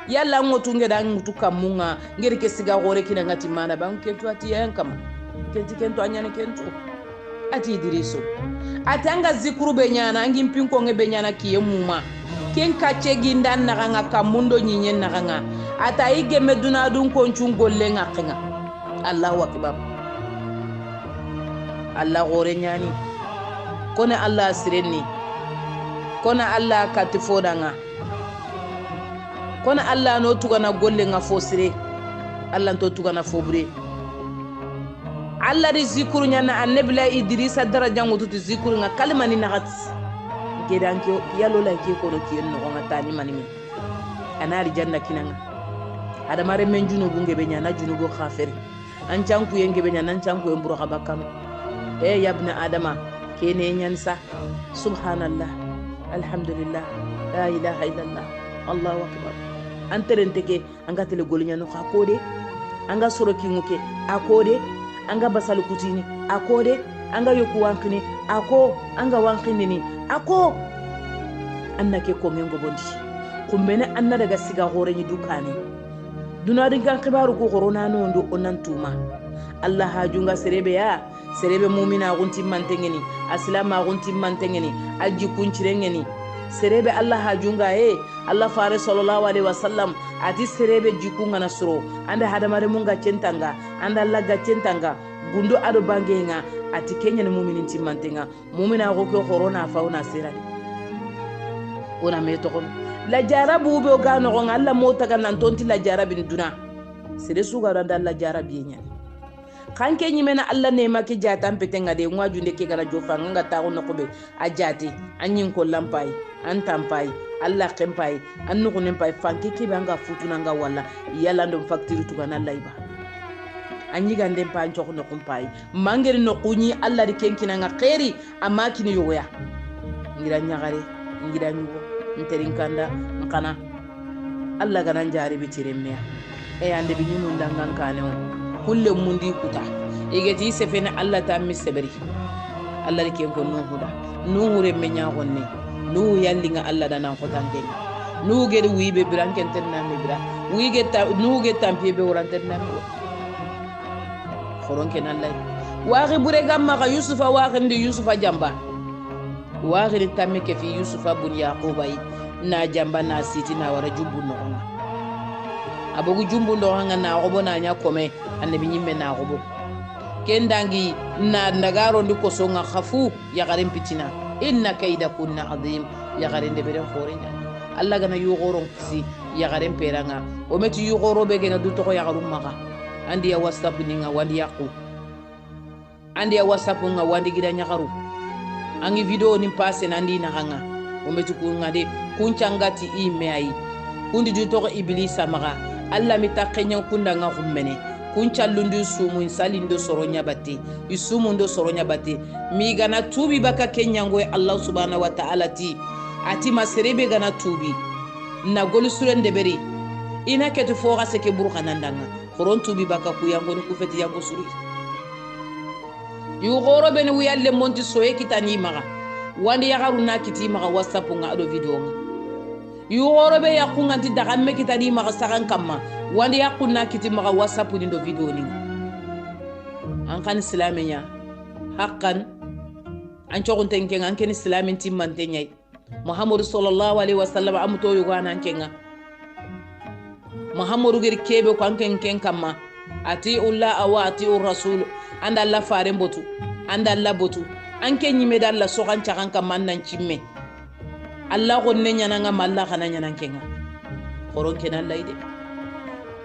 yalla ngotunge da ngutuka munga ngeri ke siga gore kina ngati mana ban kentu ati yankama kentu anyane kentu ati idrisu atanga zikuru benyana angi mpinko nge benyana kiye muma ken kache gindan naganga kamundo nyinyen naganga ata ige meduna dun konchun golle ngakinga allahu akbar allah gore nyani kone allah sirenni kone allah katifodanga kone allah no tugana golle nga fosire allah to tugana fobre allah ri zikuru nyana annabi la idrisa daraja ngutu zikuru nga kalima ni nagat kedanke yalo la ke ko no kiyen no ngata ni manimi anari janna kinanga ada mare men junubu ngebe nyana junubu khafiri an chanku yenge be nyana an chanku emburo kabakam yabna adama kene nyansa subhanallah alhamdulillah la ilaha illallah allahu akbar anterenteke anga tele golinya no akode anga soroki nguke akode anga basal kutini akode anga yoku wankini ako anga wankini ni ako annake ko ngengo bondi kumbene anna daga siga hore ni dukane dunadin kan kibaru ko corona no ndo onantuma allah hajunga serebe mu'mina gunti mantengeni aslama gunti mantengeni alji kuncirengeni serebe allah hajunga allah fare sallallahu alaihi wasallam ati serebe jikunga nasro anda hadamare munga centanga anda allah ga centanga gundo ado bangenga ati kenya ni mu'minin timmantenga mu'mina go ko corona fauna serade ona meto ko la jarabu be ga no gon allah mota ga nan tonti la jarabin duna sere suga ran Allah jarabi nya kanke nyimena allah ne make jata mpetenga de ngwajunde ke gara jofa nga ta on ko be ajati anyin ko lampai an tampai allah kempai annu ko nempai fanke ke be anga futuna nga walla yalla ndum facture to kana layba anyi gande pancho ko no kumpai mangeri no kunyi allah di kenkina nga khairi amma kini yoya ngira nyagare ngira nyugo nterinkanda nkana allah ganan jari bitiremya ande bi nyumu ndangan kane kulle mundi kuta igeti sefene allah ta mi sebri allah ke ko nuhu re menya gonne nuhu yallinga allah dana ko tangen nuhu gede wibe branken tenna mi bra wige ta nuhu ge tampi be woranten na mi foronke nan lay waxe bure gamma ka yusufa waxende yusufa jamba waxiri tamme ke fi yusufa bun yaquba na jamba na siti na wara jumbu no abogu jumbu ndo hanga na robo na nya kome annabi nyimme na robo kendangi na ndagaro ndi kosonga khafu ya garin pitina inna kayda kunna azim ya garin de beren khorenya allah gana yugoron kisi ya garin peranga o meti yugoro be gena du to ya garum maka andi ya whatsapp ninga wandi yaqu andi ya whatsapp nga wandi gida nya garu angi video ni passe nandi na hanga o meti ku ngade kunchangati email kundi du to iblisa maka allah mi takenya kunda nga gummene kuncallundu sumu insalindo soronya batte isumundo soronya batte mi gana tubi baka kenyango Allah subhanahu wa ta'ala ti ati maserebe gana tubi na golu suren deberi ina ketu foga seke burkhanandanga khoron tubi baka kuyango ni kufeti yango suri yu goro ben wiyalle monti soye kitani maga wandi yagaruna kiti maga whatsapp nga ado video nga yu goro be yakunga ti dagamme kitani maga sagan kamma wandi yakuna kiti maga whatsapp ni do video ni an kan islamenya haqqan an chogon tenken an ken islamin timmante nyai muhammadu sallallahu alaihi wasallam amuto yugo an kenga muhammadu gir kebe ko an ken kamma ati ulla awa ati rasul anda Allah faren botu anda Allah botu an ken nyime dalla so kan cakan kamma nan cimme Allah gonne nyana nga malla kana nyana kenga koron ken Allah ide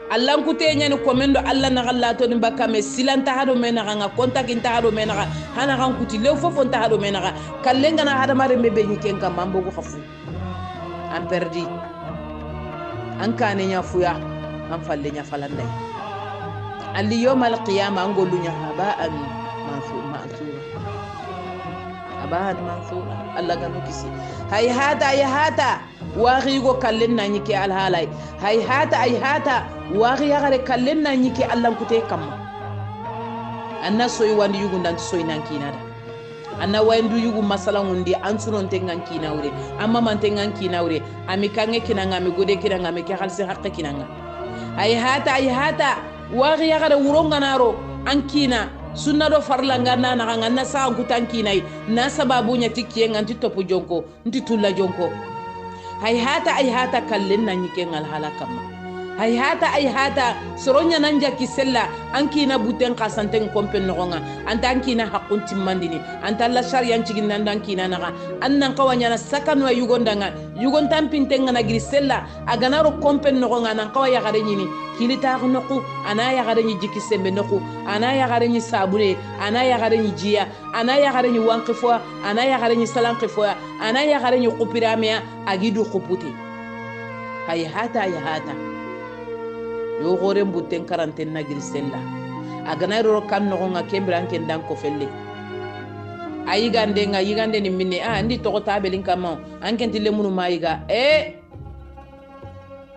Allah kute nyani komendo Allah na galla to ni bakame silanta hado mena nga kontak inta hado mena hana kan kuti le fofo nta hado mena kallenga na hada mare mebe nyiken kam mambo ko khafu an perdi an kane nya fuya an falle nya falanda alli yawmal qiyamah angolu nya haba'an mansura haba'an mansura Allah ganu kisi hayhata wari go kallen na nyike alhalai hayhata wari yagare kallen na nyike Allah kute kamma anna soyi wandi yugu ndanti soyi nan kinada anna wayndu yugu masala ngundi ansunon tengan kinawre amma man tengan kinawre ami kange kinanga mi gode kinanga mi ke khalsi haqqe kinanga hayhata wari yagare wuronga naro ankina sunna do farlanga na nga sa ngutan kinai na sababu nya tikye nganti topu jonko nti tulla jonko hayhata kallen na nyike ngal halakama hayhata soronya nanja kisella ankina buten qasanten kompen nogonga antankina haqqun timmandini antalla shariyan cigin nandan kina naga annan qawanya na sakano yugondanga yugontan pintenga na grisella aganaro kompen nogonga nan qawaya gare nyini kilita noku anaya gare nyi jikisembe noku anaya gare nyi sabure anaya gare nyi jiya anaya gare nyi wanqifwa anaya gare nyi salanqifwa anaya gare nyi qupiramia agidu quputi hayhata yo gore mbuten quarantaine na grisella agana ro kan no nga kembran ken dan ko felle ayigande ni minne andi to ta belin kama anken tille munu mayiga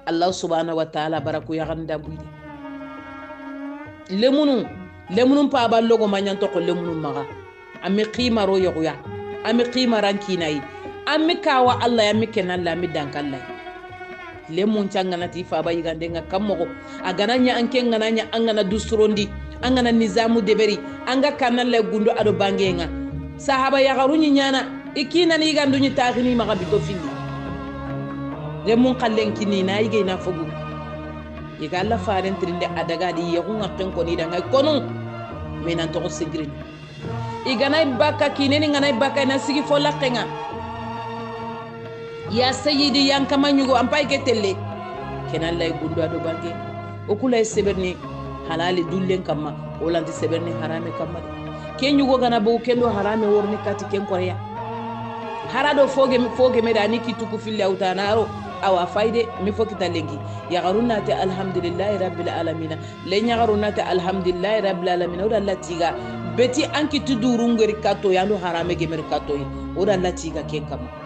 Allah subhanahu wa ta'ala baraku ya ganda buide lemunun pa ba logo manyan to ko lemunun maga ami qima ro yoya ami qima rankinai ami kawa Allah ya miken Allah mi dankallai lemun changana ti fa ba yigande nga kammo agananya anken ngananya angana dusurondi angana nizamu deberi anga kanalla gundo ado bangenga sahaba ya garunyi nyana ikina ni gandu ni takhini maga bito fini lemun kallen kini na yige na fogu yiga Allah faren trinde adaga di yeku ngakken ko ni danga kono menan to sigrin igana baka kineni ngana baka na sigi fo lakenga ya sayyidi yan kamanyugo ampay ketelle kenan lay gundo ado bange okulay seberni halali dullen kamma olanti seberni harame kamma kenyugo gana bo kendo harame worni kati ken koreya harado foge me dani kituku fille autanaro awa fayde mi fokita lengi ya garuna ta alhamdulillahi rabbil alamin le nya garuna ta alhamdulillahi rabbil alamin oda latiga beti anki tudurungeri kato yando harame gemer kato oda latiga ken kamma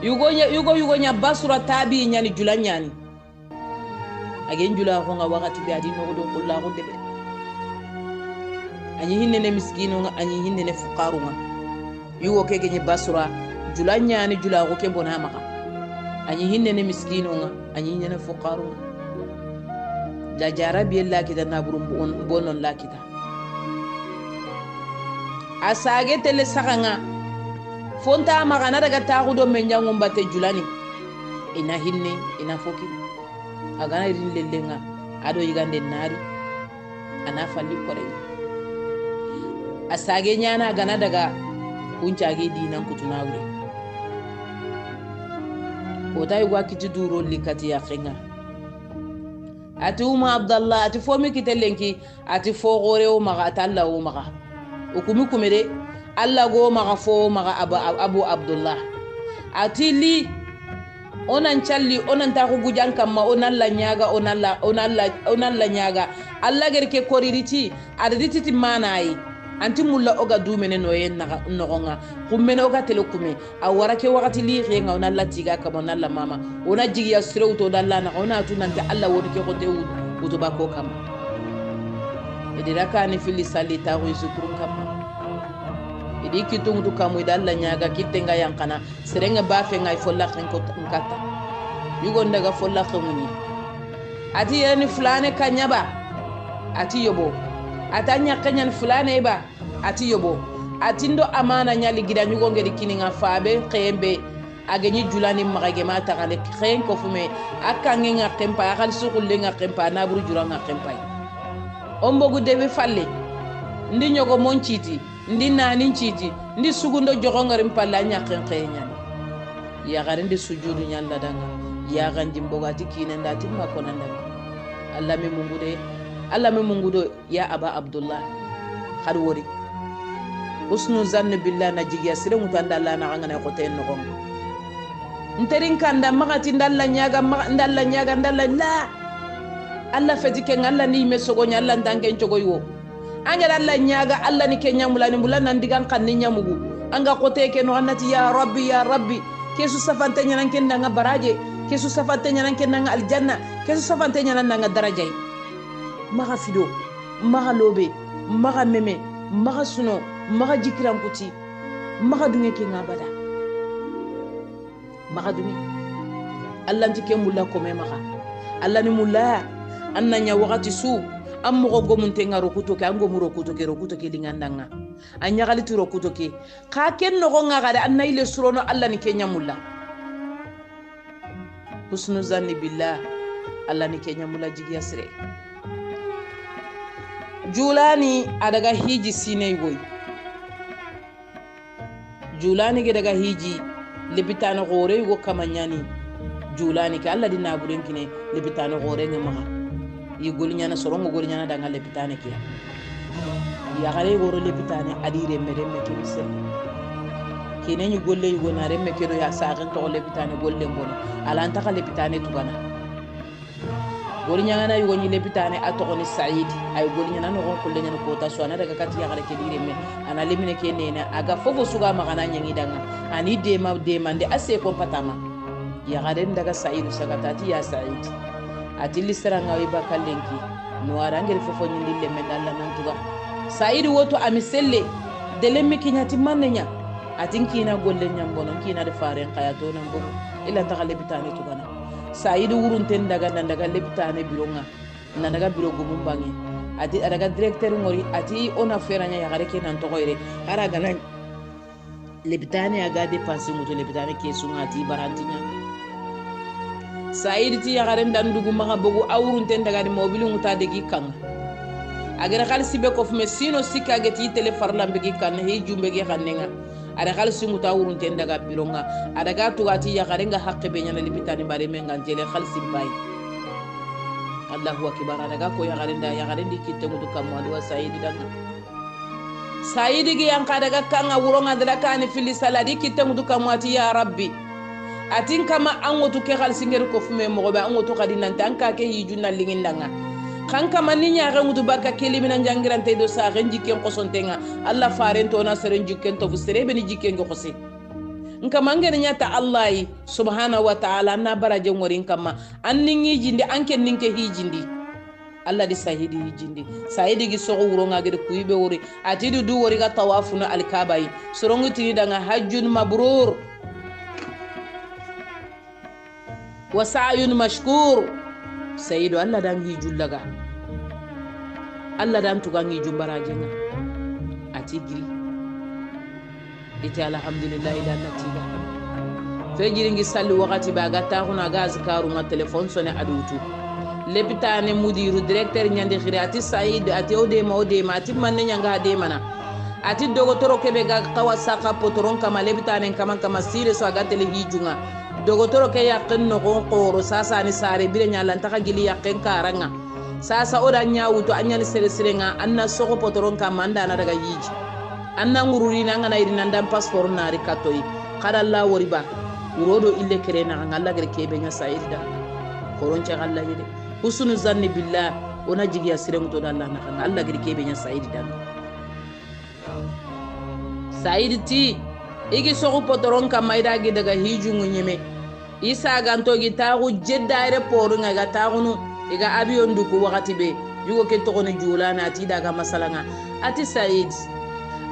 yugo nya basura tabi nyani julanyani agen jula ko nga wakati bi adi no do kullu ko debe anyi hinne ne miskino nga anyi hinne ne fuqaru nga yugo kege ni basura julanyani jula ko ke bona maka anyi hinne ne miskino nga anyi hinne ne fuqaru nga la jarabi Allah kita na burum bonon la kita asage tele sakanga fonta magana daga tagudo menjango mbate julani ina hinne ina foki agana irin lellenga ado yigande nari ana falli kore asage nyana gana daga kunchage dinan kutunawre otai wakiti duro likati ya khenga ati uma abdallah ati fomi kitelenki ati fo gore o maga talla o maga okumi kumede Allah go maga fo maga abu abdullah ati li onan challi onan ta ko gujan kamma onan la nyaga onan la nyaga alla gerke koririti adaditi manai anti mulla oga dumene no yen nogonga kummene oga telekume a warake wakati li renga onan la tiga kama onan la mama ona jigiya sire uto dalla na ona tunante alla wodi ke kote uto bako kama edira ni fili salita ko isukuru kama idi kitungu kamu dalla nyaga kitenga yankana serenga bafe ngai folla ko nkata yugo ndaga folla khumuni ati yani fulane kanyaba ati yobo atanya kanyan fulane ba ati yobo atindo amana nyali gida nyugo ngedi kininga fabe khembe agenyi julani magage mata kale khen ko fume akange nga kempa akal sukulle nga kempa naburu juranga kempa ombogu dewe falle ndi nyogo monchiti ndi nani nchiti ndi sugundo jogongarim palla nyaken khenya ya garinde sujudu nyalla danga ya ganji mbogati kinenda timma konanda Allah mi mungudo ya aba abdullah har wori usnu zann billah na jigiya sire mutanda Allah na ngana ko ten no nterin kanda magati ndalla nyaga ndalla la Allah fetike ngalla ni mesogo nyalla ndange njogoyo anga Allah nyaga Allah ni kenya mulani mulana ndigan kanni nyamugu anga kote ke no annati ya rabbi kesu safante nyanan ken nga baraje kesu safante nyanan ken nga aljanna kesu safante nyanan nga daraje maga fido maga lobe maga meme maga suno maga jikiran kuti maga dunge ke ngabada maga dunge Allah ndike mulla ko me maga Allah ni mulla annanya wakati su ammo go munte ngaro kuto ke ango muro kuto ke lingandanga anya gali turo kuto ke ka ken no gonga gada annayle surono Allah ni kenya mulla husnu zanni billah Allah ni kenya mulla jigi asre julani adaga hiji sinay boy julani ge daga hiji lebitana gore go kamanyani julani ke Allah dinna buren kine lebitana gore ngama yi golinyana sorongo golinyana danga lepitane kiya ya gare goro lepitane adire meremme kimise kine ni golle yugo na remme kedo ya sagan to lepitane golle ngono ala anta ka lepitane tugana golinyana na yugo ni lepitane atogoni said ay golinyana no gon kulle nyana kota so ana daga kati ya gare kedire me ana lemine ke nena aga fofo suga magana nyangi danga ani dema nde ase ko patama ya gare daga said sagatati ya said atili seranga wiba kalenki no arangere fofo nyindille medalla nantuga saidi woto amiselle delemme kinyati manenya atinkina golle nyambono kina de faren kayato nan bogo ila ta lebitane tugana saidi wurunten daga lebitane bironga nan daga biro gumum bangi ati daga directeur ngori ati ona feranya ya gareke nan to goire ara ganan lebitane aga dépense muto lebitane kesunga ati barantinya saidi ti yagaren dan dugu maga bogu awurunten daga di mobilu nguta degi kanga agara khalsi be ko fume sino sikka geti tele farlam begi kan he jumbe ge kannenga ada khalsi nguta awurunten daga bironga ada ga tugati yagarenga haqqe be nyana libitani bare menga jele khalsi bay Allahu akbar daga ko yagaren di kitte ngutu kam wa saidi daga saidi ge yanka daga kanga wuronga daga kani fili saladi kitte ngutu kam wati ya rabbi atin kama angoto ke khalsinger ko fume mo be angoto kadina tanka ke yijuna lingindanga kan kama ninya ga ngutu baka kelimina jangirante do sa ganji ken qosontenga Allah farento na seren jikken to fusere be ni jikken go xosi nkama ngene nyata Allah subhanahu wa ta'ala na baraje ngorin kama anningi jindi anke ninke hijindi Allah di sahidi hijindi sahidi gi sogo wuro nga gede kuybe wori atidu du wori ga tawafuna alkabai sorongu tini danga hajjun mabrur wasa'yun mashkur sayido Allah dan hijullaga Allah dan tugangi jumbarajenga atigiri ite alhamdulillah dan natiga fejiringi salli wakati baga taxuna ga azkaru ma telephone sone adutu lepitane mudiru directeur nyande khirati said ati ode ma ati manne nyanga de mana ati dogotoro kebe ga kawasaka potoron kama lepitane kama sire so aga tele hijunga dogotoro ke yakin no qoro sasa ni sare bire nyala ntaka gili yakin karanga sasa oda nyawuto anyani sere nga anna soko potoron kama anda na daga yiji anna ngururi na ngana irina ndam passeport na rikatoi kada Allah woriba urodo ille kerena Allah gere kebe nya saida koron ce Allah yide husnu zanni billah ona jigi asiren to Allah na Allah gere kebe nya saida saiditi igi sogu potoron kamaida gi daga hijungu nyeme isa ganto gi tagu jeddaire porunga ga tagunu iga abiyon duku wakati be yugo ke tokone julana ati daga masalanga ati said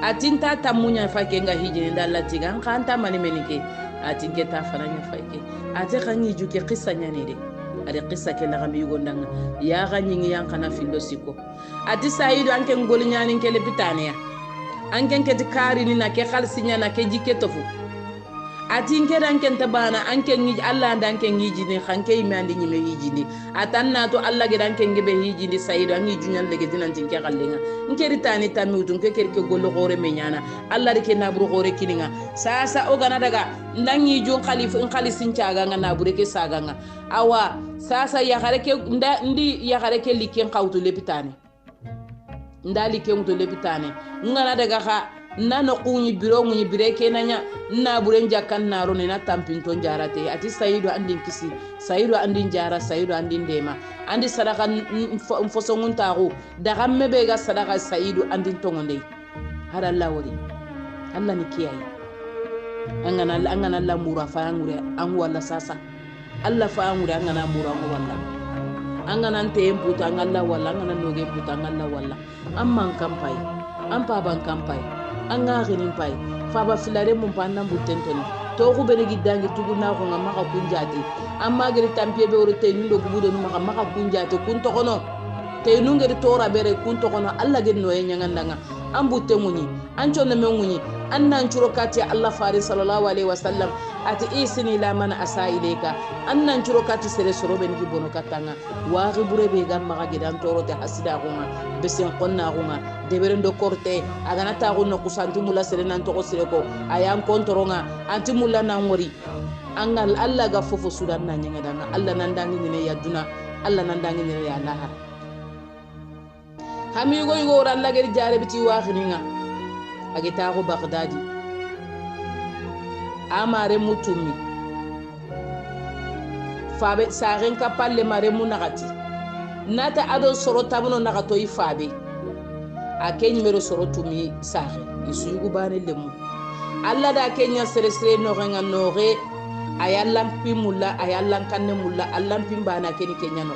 atinta tamunya fake nga hijini dalla tiga kanta mani menike atinke ta faranya fake ati kanyi juke qissa nyane de ade qissa ke la gambi yugo ndanga ya ganyi yang kana fillo siko ati said anke ngoli nyani ke le pitane ya anke ke tikari ni na ke khalsinya na ke jike tofu atinke danke tabana anke ngi Allah danke ngiji ni khanke imandi nyime hijini atanna to Allah ge danke ngebe hijini sayido angi junyan lege dinan tinke kallenga nkeri tani tami utun ke kerke gollo gore menyana Allah rike nabru gore kininga sasa o gana daga ndangi jon khalifu in khalisin caga nga nabure ke saga nga awa sasa ya hareke ndi ya hareke liken qawtu lepitane ndali ke muto lepitane ngana daga kha nano kunyi biro munyi bireke nanya na buren jakan naro ne na tampinto jarate ati sayido andin kisi sayido andin jara sayido andin dema andi sadaka mfosongun tago daga mebe ga sadaka sayido andin tongonde hada Allah wori Allah ni kiyai angana Allah mura fa ngure an wala sasa Allah fa ngure angana mura ngo wala angana nte emputa ngalla wala angana noge emputa ngalla wala amman kampai ampa ban kampai anga ginin pai faba filare mun panna butentoni to ku bene gidangi tuguna ko ngama ka kunjati amma gari tampie be worte ndo gubudo no maka kunjati kun to kono te nungeri tora bere kun to kono alla genno e nyangandanga ambutte munyi ancho na mengunyi annan churo kati Allah fari sallallahu alaihi wasallam ati isini la man asa ileka annan churo kati sere soro ben gi bono katanga wa gibure be gamma ga gidan toro te hasida gonga besen qonna gonga debere ndo korte agana ta gonno kusantu mula sere nan to ko sere ko ayan kontoronga anti mulla nan wori angal Allah ga fofo sudan nan nyanga danga Allah nan dangi ne ya duna Allah nan dangi ne ya lahar hami go yugo Allah gari jare biti wa khininga agita ko Baghdadi amare mutumi fabe saren ka palle mare munagati nata ado soro tabuno nagato ifabe akenyi mero soro tumi sare isu yugo bane lemu Allah da kenya sere sere no renga no re ayallam pimulla ayallam kanne mulla allam pimbana keni kenya no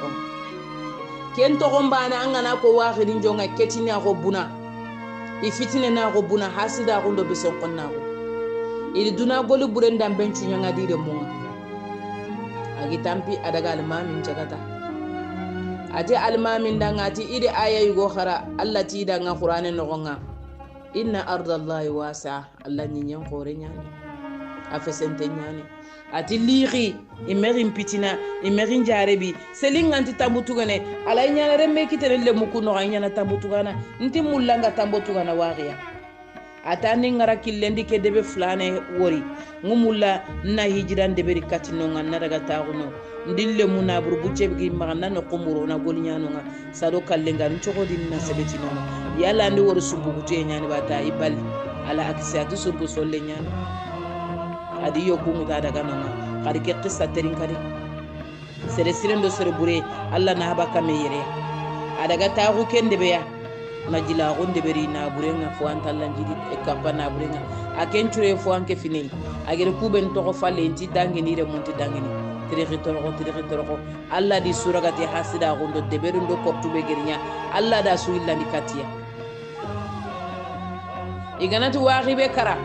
ken to gombana angana ko wa khidin jonga ketini ko buna ifitine na ko buna hasida ko ndo beso konna ko ili duna golu burenda benchu nyanga dire munga agi tampi adaga almamin jagata ati almamin dangati ide aya yugo khara Allah ti danga qur'ane no gonga inna ardallahi wasa Allah nyen khore nyani afesente nyani ati liri imerin pitina imerin jarebi selin anti tambutugane alay nyana remme kitene le mukuno nyana tambutugana nti mullanga tambutugana waqiya atani ngara killendi ke debe flane wori ngumulla na hijran debe katino ngana daga taguno ndille muna burbuce bi magana no kumuro na golnyano nga sado kallenga nchoko dinna sebetino yalla ndi wori subugutu nyani bata ibal ala aksiyatu subu solle nyani adi yoku muta daga nonga kadi ke qissa terin kadi sere sirendo sere bure Allah na haba kame yere adaga tagu kende beya na jila gonde beri na bure nga fo antalla jidi e kappa na bure nga aken chure fo anke fini agere kuben to ko falle inti dangini re munti dangini tere toro Allah di suragati hasida gondo deberu ndo kortube gerinya Allah da su illa nikatiya iganatu waqibe kara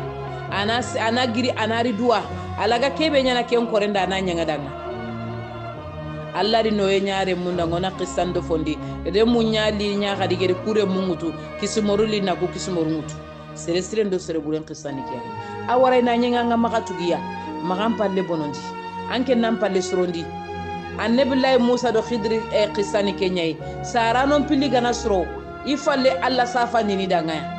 ana giri anari duwa alaga kebe nyana ken korenda na nyanga danga Allah di noye nyaare munda ngona qissando fondi de munyali nya khadi gere kure mungutu kisumoruli na ko kisumorungutu sere sere ndo sere buren qissani ke awara na nyanga ngama katugiya magam palle bonondi anke nam palle surondi annabillahi Musa do Khidri e qissani ke nyai sara non pili gana suro ifalle Allah safa ni danga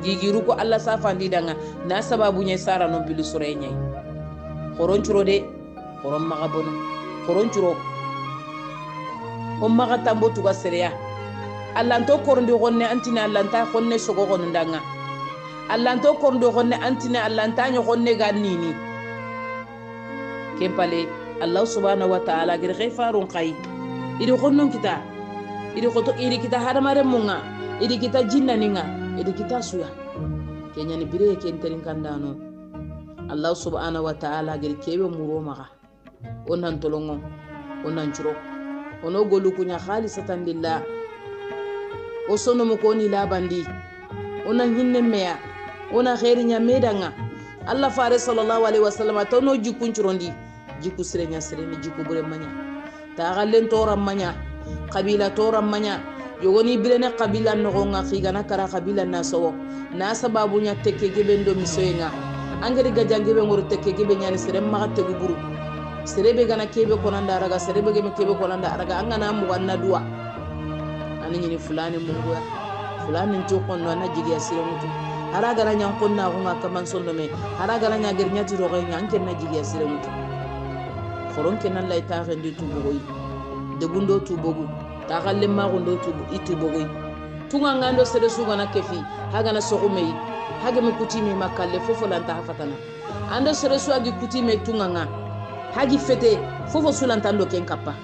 gigiru ko Allah safandi danga na sababu nyai sara non bilu sure nyai khoronchuro de khoron maga bono khoronchuro on maga tambo tuga sereya Allah to korndi gonne antina Allah ta khonne sogo gon danga Allah to korndo gonne antina Allah ta nyo gonne ga nini kempale Allah subhanahu wa ta'ala gir khayfarun kai idi khonnon kita idi khoto idi kita hadamare munga idi kita jinna ninga idi kita suya kenya ni bire ken terin kandano Allah subhanahu wa ta'ala gir kebe muro maga onan tolongo onan churo ono golu kunya khalisatan lillah o sono mo koni labandi onan hinne meya ona khairi nya medanga Allah fare sallallahu alaihi wasallam tono jikun churondi jiku sirenya sireni jiku bure manya ta galen toram manya qabila toram manya yogoni birene qabila no gonga khigana kara qabila naso na sababu nya tekke gebe ndo misoyenga angere gajangebe ngor tekke gebe nyani sirem ma te guburu sirebe gana kebe konanda raga sirebe gebe kebe konanda raga angana mu wanna duwa ani ni fulani mungu fulani njoko no na jigi asire mutu haraga la nyan konna gonga kaman sondome haraga la nya gernya ti roga nya anke na jigi asire mutu khoron kenan lay ta rendi tu bogoy de gundo tu bogu ta galle ma gundo tu itu bogoy tunga ngando sere suga na kefi haga na sogumei haga me kutime makalle fofo lanta hafatana ando sere suagi kutime tunga nga hagi fete fofo sulantando ken kappa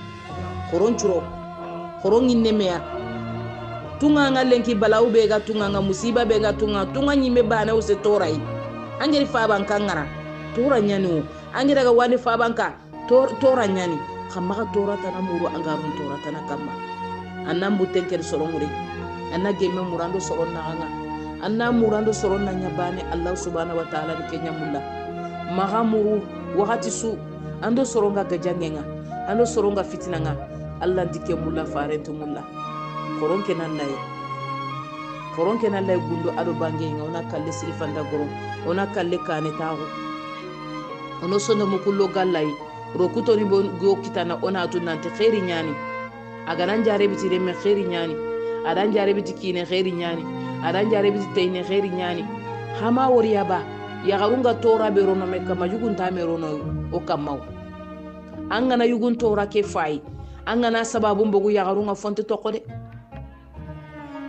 khoron churo khoron innemeya tunga nga lenki balaw be ga tunga nga musiba be ga tunga nyime bana use torai angeri faban kangara tora nyanu angera ga wani faban ka tora nyani khamaka tora tana muru angarun tora tana kamma anna mbuten ker sorongure anna gemme murando soronna nga anna murando soronna nyabane Allah subhanahu wa ta'ala ni kenya mulla mahamuru wakati su ando soronga gajangenga ando soronga fitinanga Allah dike mulla farentu mulla koronke nan lay gundo ado bangenga ona kalle silfanda goro ona kalle kane tawo ono sono mukullo gallay rokuto ni go kitana ona to nante khairi nyani aga nan jare biti remme khairi nyani adan jare biti kine khairi nyani adan jare biti tayne khairi nyani hama woriya ba ya garunga tora be rono mekka majugun ta me rono o kammaw angana yugun tora ke fay angana sababu mbogu ya garunga fonte tokode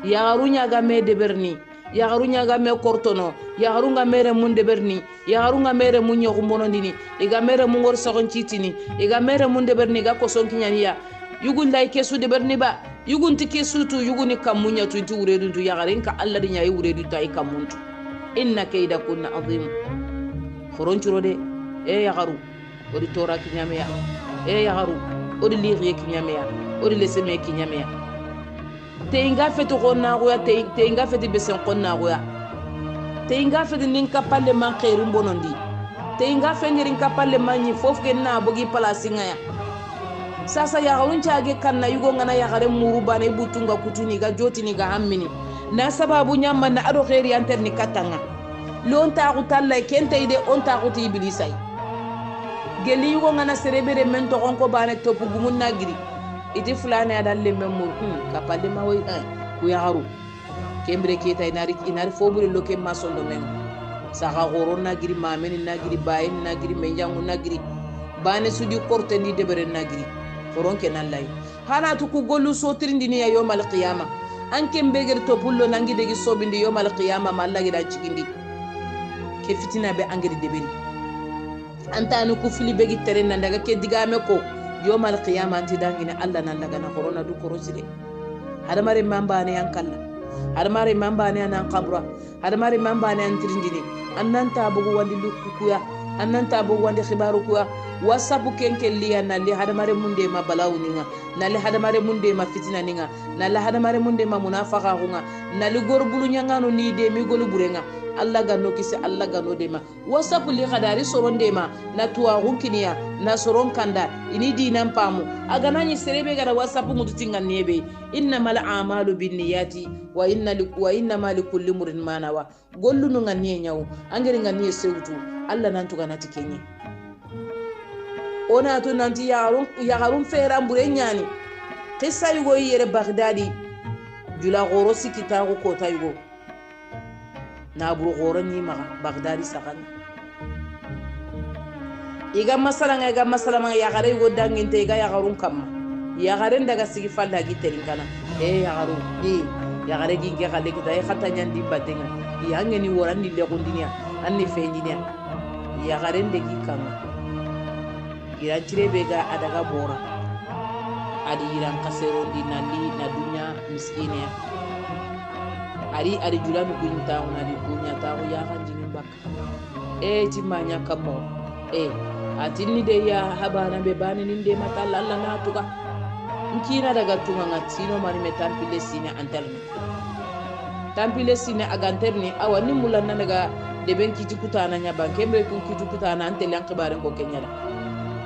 ya garunya ga me deberni ya garunya ga me kortono ya garunga mere mun deberni ya garunga mere mun nyoku monondini iga mere mun gor sogon citini iga mere mun deberni ga ko sonkinyaniya yugun lay kesu deberni ba yugun ti kesu tu yuguni kamunya tu ti uredu tu ya garen ka Allah dinya yi uredu ta ikamuntu inna kayda kunna azim khoronchuro de ya garu odi tora kinyameya ya garu odi liye kinyameya odi leseme kinyameya te inga fetu konna goya te inga feti besen konna goya te inga feti nin kapalle man khairum bonondi te inga fengerin kapalle manyi fofke na bogi palasinga ya sasa ya garun caage kanna yugo ngana ya gare muru bane butunga kutuni ga jotini ga hammini na sababu nyamma na ado khairi anterni katanga lon ta gutalla kente ide on ta guti iblisai geli yugo ngana serebere men to gonko bane topu gumun nagiri iti fulane adalle memur kapalle mawoy ku yaharu kembre keta inari fobure loke masondo men saka goron nagiri mamen nagiri bayin nagiri menjangu nagiri bane sudi korte ndi debere nagiri foronke nallay hala to ku gollu sotirindi ni yomal qiyama anke mbeger to pullo nangi degi sobindi yomal qiyama mallagi da cikindi ke fitina be angiri deberi antanu ku fili begi terena daga ke digame ko yomal qiyama anti dangine Allah nan daga na corona du korosire hadamare mambane yankalla hadamare mambane nan qabra hadamare mambane antirindini annanta bugu wandi lukuya annanta bugu wandi khibaru kuya wasabu kenkelliya nalli hadamare munde ma balawninga nalli hadamare munde ma fitina ninga nalli hadamare munde ma munafaqa hunga nalli gorbulu nyangano ni de mi golu burenga Allah gano kisi Allah gano dema wasapu li khadari soron dema na tuwa hunkiniya na soron kanda ini dinan pamu agana ni serebe gara wasapu mututinga nebe innamal a'malu binniyati wa innamal likulli imrin ma nawa gollu no ngani nyaw angere ngani sewtu Allah nan tuga nati kenye ona to nanti yagarun fera mbure nyani qissa yugo yere Baghdadi jula goro sikita ko taygo na buru goran ni maga Baghdadi sakani iga masala ya gare go dangin te ga ya garun kamma ya garen daga sigi falla gi terin kana ya garu ya gare gi ga gale kita e khata nyandi batenga ya ngeni woran ni le gondinia anni fendinia ya garen de gi kama iran cirebe ga adaga bora adi iran kaserondi nali na dunya miskine ari julanu kunta ona di kunya ta ya kanjini bakka timanya kamo atinni de ya habana be bani ninde matalla Allah na tuga nkina daga tunga ngatino mari me tampile sine antalni tampile sine aganterni awani mulanna daga de ben kiti kutana nya bankembe kun kiti kutana antele an kibare ko kenyala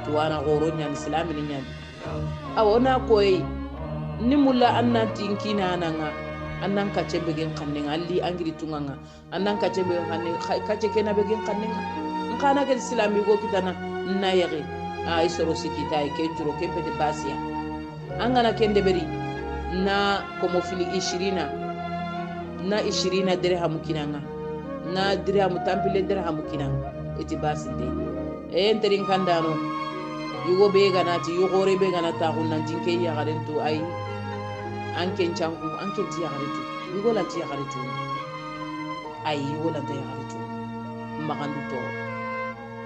tuwana goro nya islami ni nya awona koy ni mulla anna tinkina nanga annan kace begen kanninga alli angiri tunganga annan kace begen kanninga kace kena begen kanninga nkana ke islami go kitana na yare ay soro sikita ke juro ke pete basia angana kende beri na komo fili 20 na 20 dirham kinanga na dirham tampile dirham kinanga eti basinde enterin kandano yugo be ganati yugore be ganata kunna jinke ya garentu ay anken changu anken ti ya garentu yugo la ti ya garentu ay yugo la ti ya garentu magandu to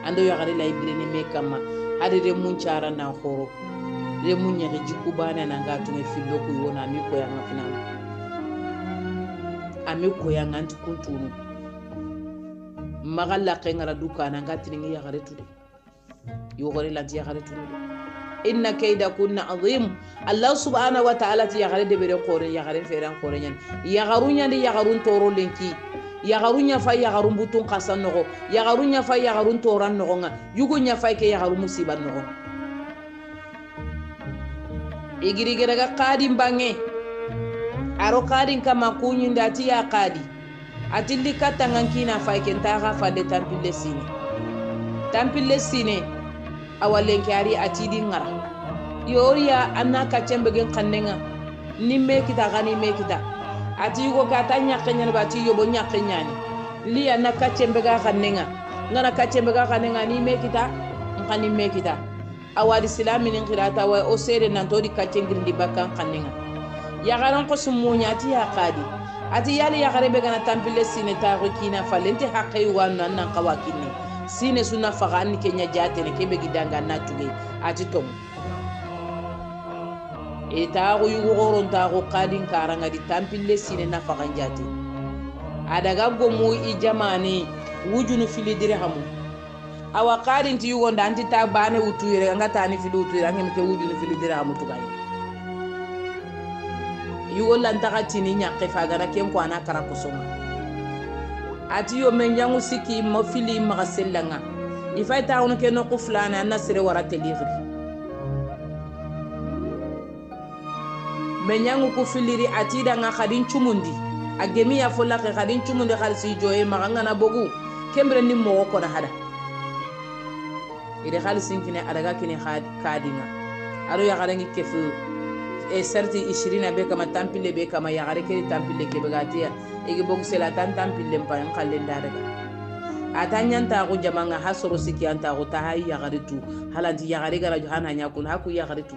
ando ya gare la ibrene me kama hade de mun cara na khoro de mun nyere jiku bana na ngatu nge fillo ko yona mi ko ya ngafina ami ko ya nganti kuntunu magalla kengara dukana ngati ngi ya gare tude yugore la ti ya gare tude inna kayda kunna azim Allah subhanahu wa ta'ala ti ya gare de bere khore ya gare feran khore nyan ya garunya de ya garun toro lenki ya garunya fa ya garun butun qasan no ya garunya fa ya garun toran no nga yugunya fa ke ya garum musiban no igiri geraga qadim bange aro qadim kama kunyi ndati ya qadi atilli katangan kina fa ke ntaga fa de tampille sine awalen kari atidi ngara yoriya anaka chembegen kannenga nimme kita gani me kita ati yugo kata nyakenya bati yobo nyakenyani li anaka chembega kannenga ngana kachembega kannenga ni me kita ngani me kita awadi islami nin qirata wa o sere nan todi kachengir di bakan kannenga ya garan ko sumunya ati ya qadi ati yali ya garebe gana tampile sine ta kina falente haqqi wa nan qawakini sine sunna fagani kenya jate ne kebe gidanga na tuge ati tom eta go yugo goron ta go qadin karanga di tampille sine na fagan jate adaga go mu i jamani wujunu fili dirhamu awa qadin ti yugo ndanti ta bane utuyere ngata ni fili utuyere ngem ke wujunu fili dirhamu tugay yugo lanta katini nyakke fagana kem ko ana kara kusonga ati yo men yangu siki mo fili ma sellanga ifaita on ke no kuflana na sire wara teliri men yangu ku filiri ati da nga khadin chumundi agemi ya fola ke khadin chumundi khalsi joye maganga na bogu kembre ni mo ko na hada ide khalsin kine adaga kine kadinga aro ya garangi kefu certi 20 be kama tampile be kama ya gare ke tampile ke begatia ege bogu sela tampile mpan kalenda daga atanyanta ko jamanga hasoro siki anta ko tahay ya gare tu halanti ya gare gara johana nya kun haku ya gare tu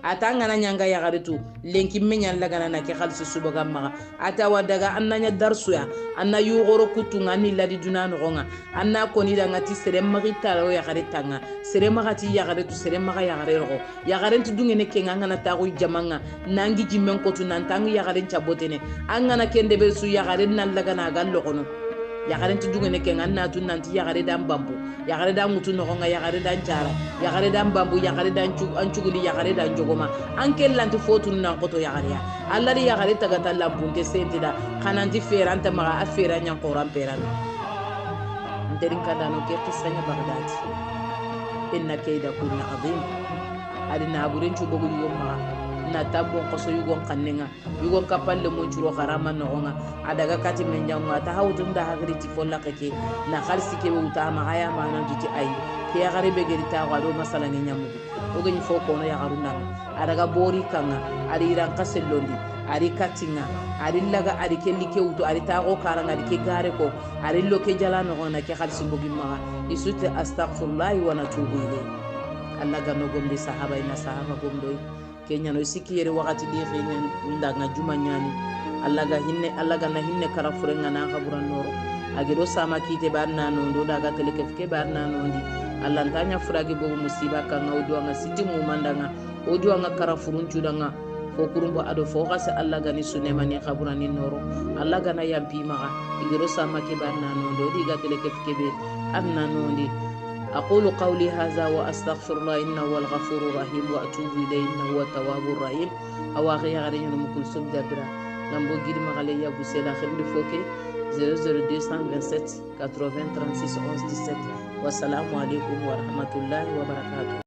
atanga na nyanga ya gare tu lenki menya lagana na ke khalsi subaga ma atawa daga annanya darsu ya anna yugoro kutunga ni ladi dunano gonga anna ko ni daga ti sere magita ro ya gare tanga sere magati ya gare tu sere maga ya gare ro ya gare tu dungene ke nganga na ta ko jamanga nangi jimmen ko tu nan tangi ya gare chabotene angana kende be su ya gare nan lagana gallo kono ya gare tu dungene ke nganna tu nanti ya gare dam bambu ya gare dam mutu no gonga ya gare dan cara ya gare dam bambu ya gare dan ancuguli ya gare dan jogoma ankel lanti fotu nan koto ya gare ya Allah ya gare taga talla bunte sentida kananti feranta maga afera nyan qoran peran nderin kadano ke qissanya bagdad inna kayda kunna azim adina buren chu bogu yoma na tabbo qoso yugon kannenga yugon kapalle mon churo garama no nga adaga kati men jangwa ta hawdum da hagriti folla kake na khalsi ke wuta ma haya ma nan jiti ay ke ya garibe gerita wado masala ni nyamu ogani foko no ya garunda adaga bori kanga ari ran kasellondi ari katinga ari laga ari kelli ke wuto ari tago karanga ari ke gare ko ari loke jala no na ke khalsi bogi ma isute astaghfirullah wa natubu ilayhi Allah gano gombe sahaba ina sahaba gomdo kenya no sikiyere wakati di xenya ndanga juma nyani Allah ga na hinne karafure ngana khaburan noro agedo sama kite barna no ndo daga teleke fike barna no ndi Allah ntanya furagi bo musiba kan odu anga siti mu mandanga odu anga kara furuncu danga fo kurumbo ado fo gase Allah gani sunemani khaburani noro Allah gana yampi maga igiro sama ke barna no do diga tele kebe anna no di أقول قولي هذا وأستغفر الله إنه هو الغفور الرحيم وأتوب إليه إنه هو التواب الرحيم أواغي غرينا مكل سب دبرا نمبو جيد مغالية بوسيلا خير فوكي 00227 80 36 11 17 والسلام عليكم ورحمة الله وبركاته.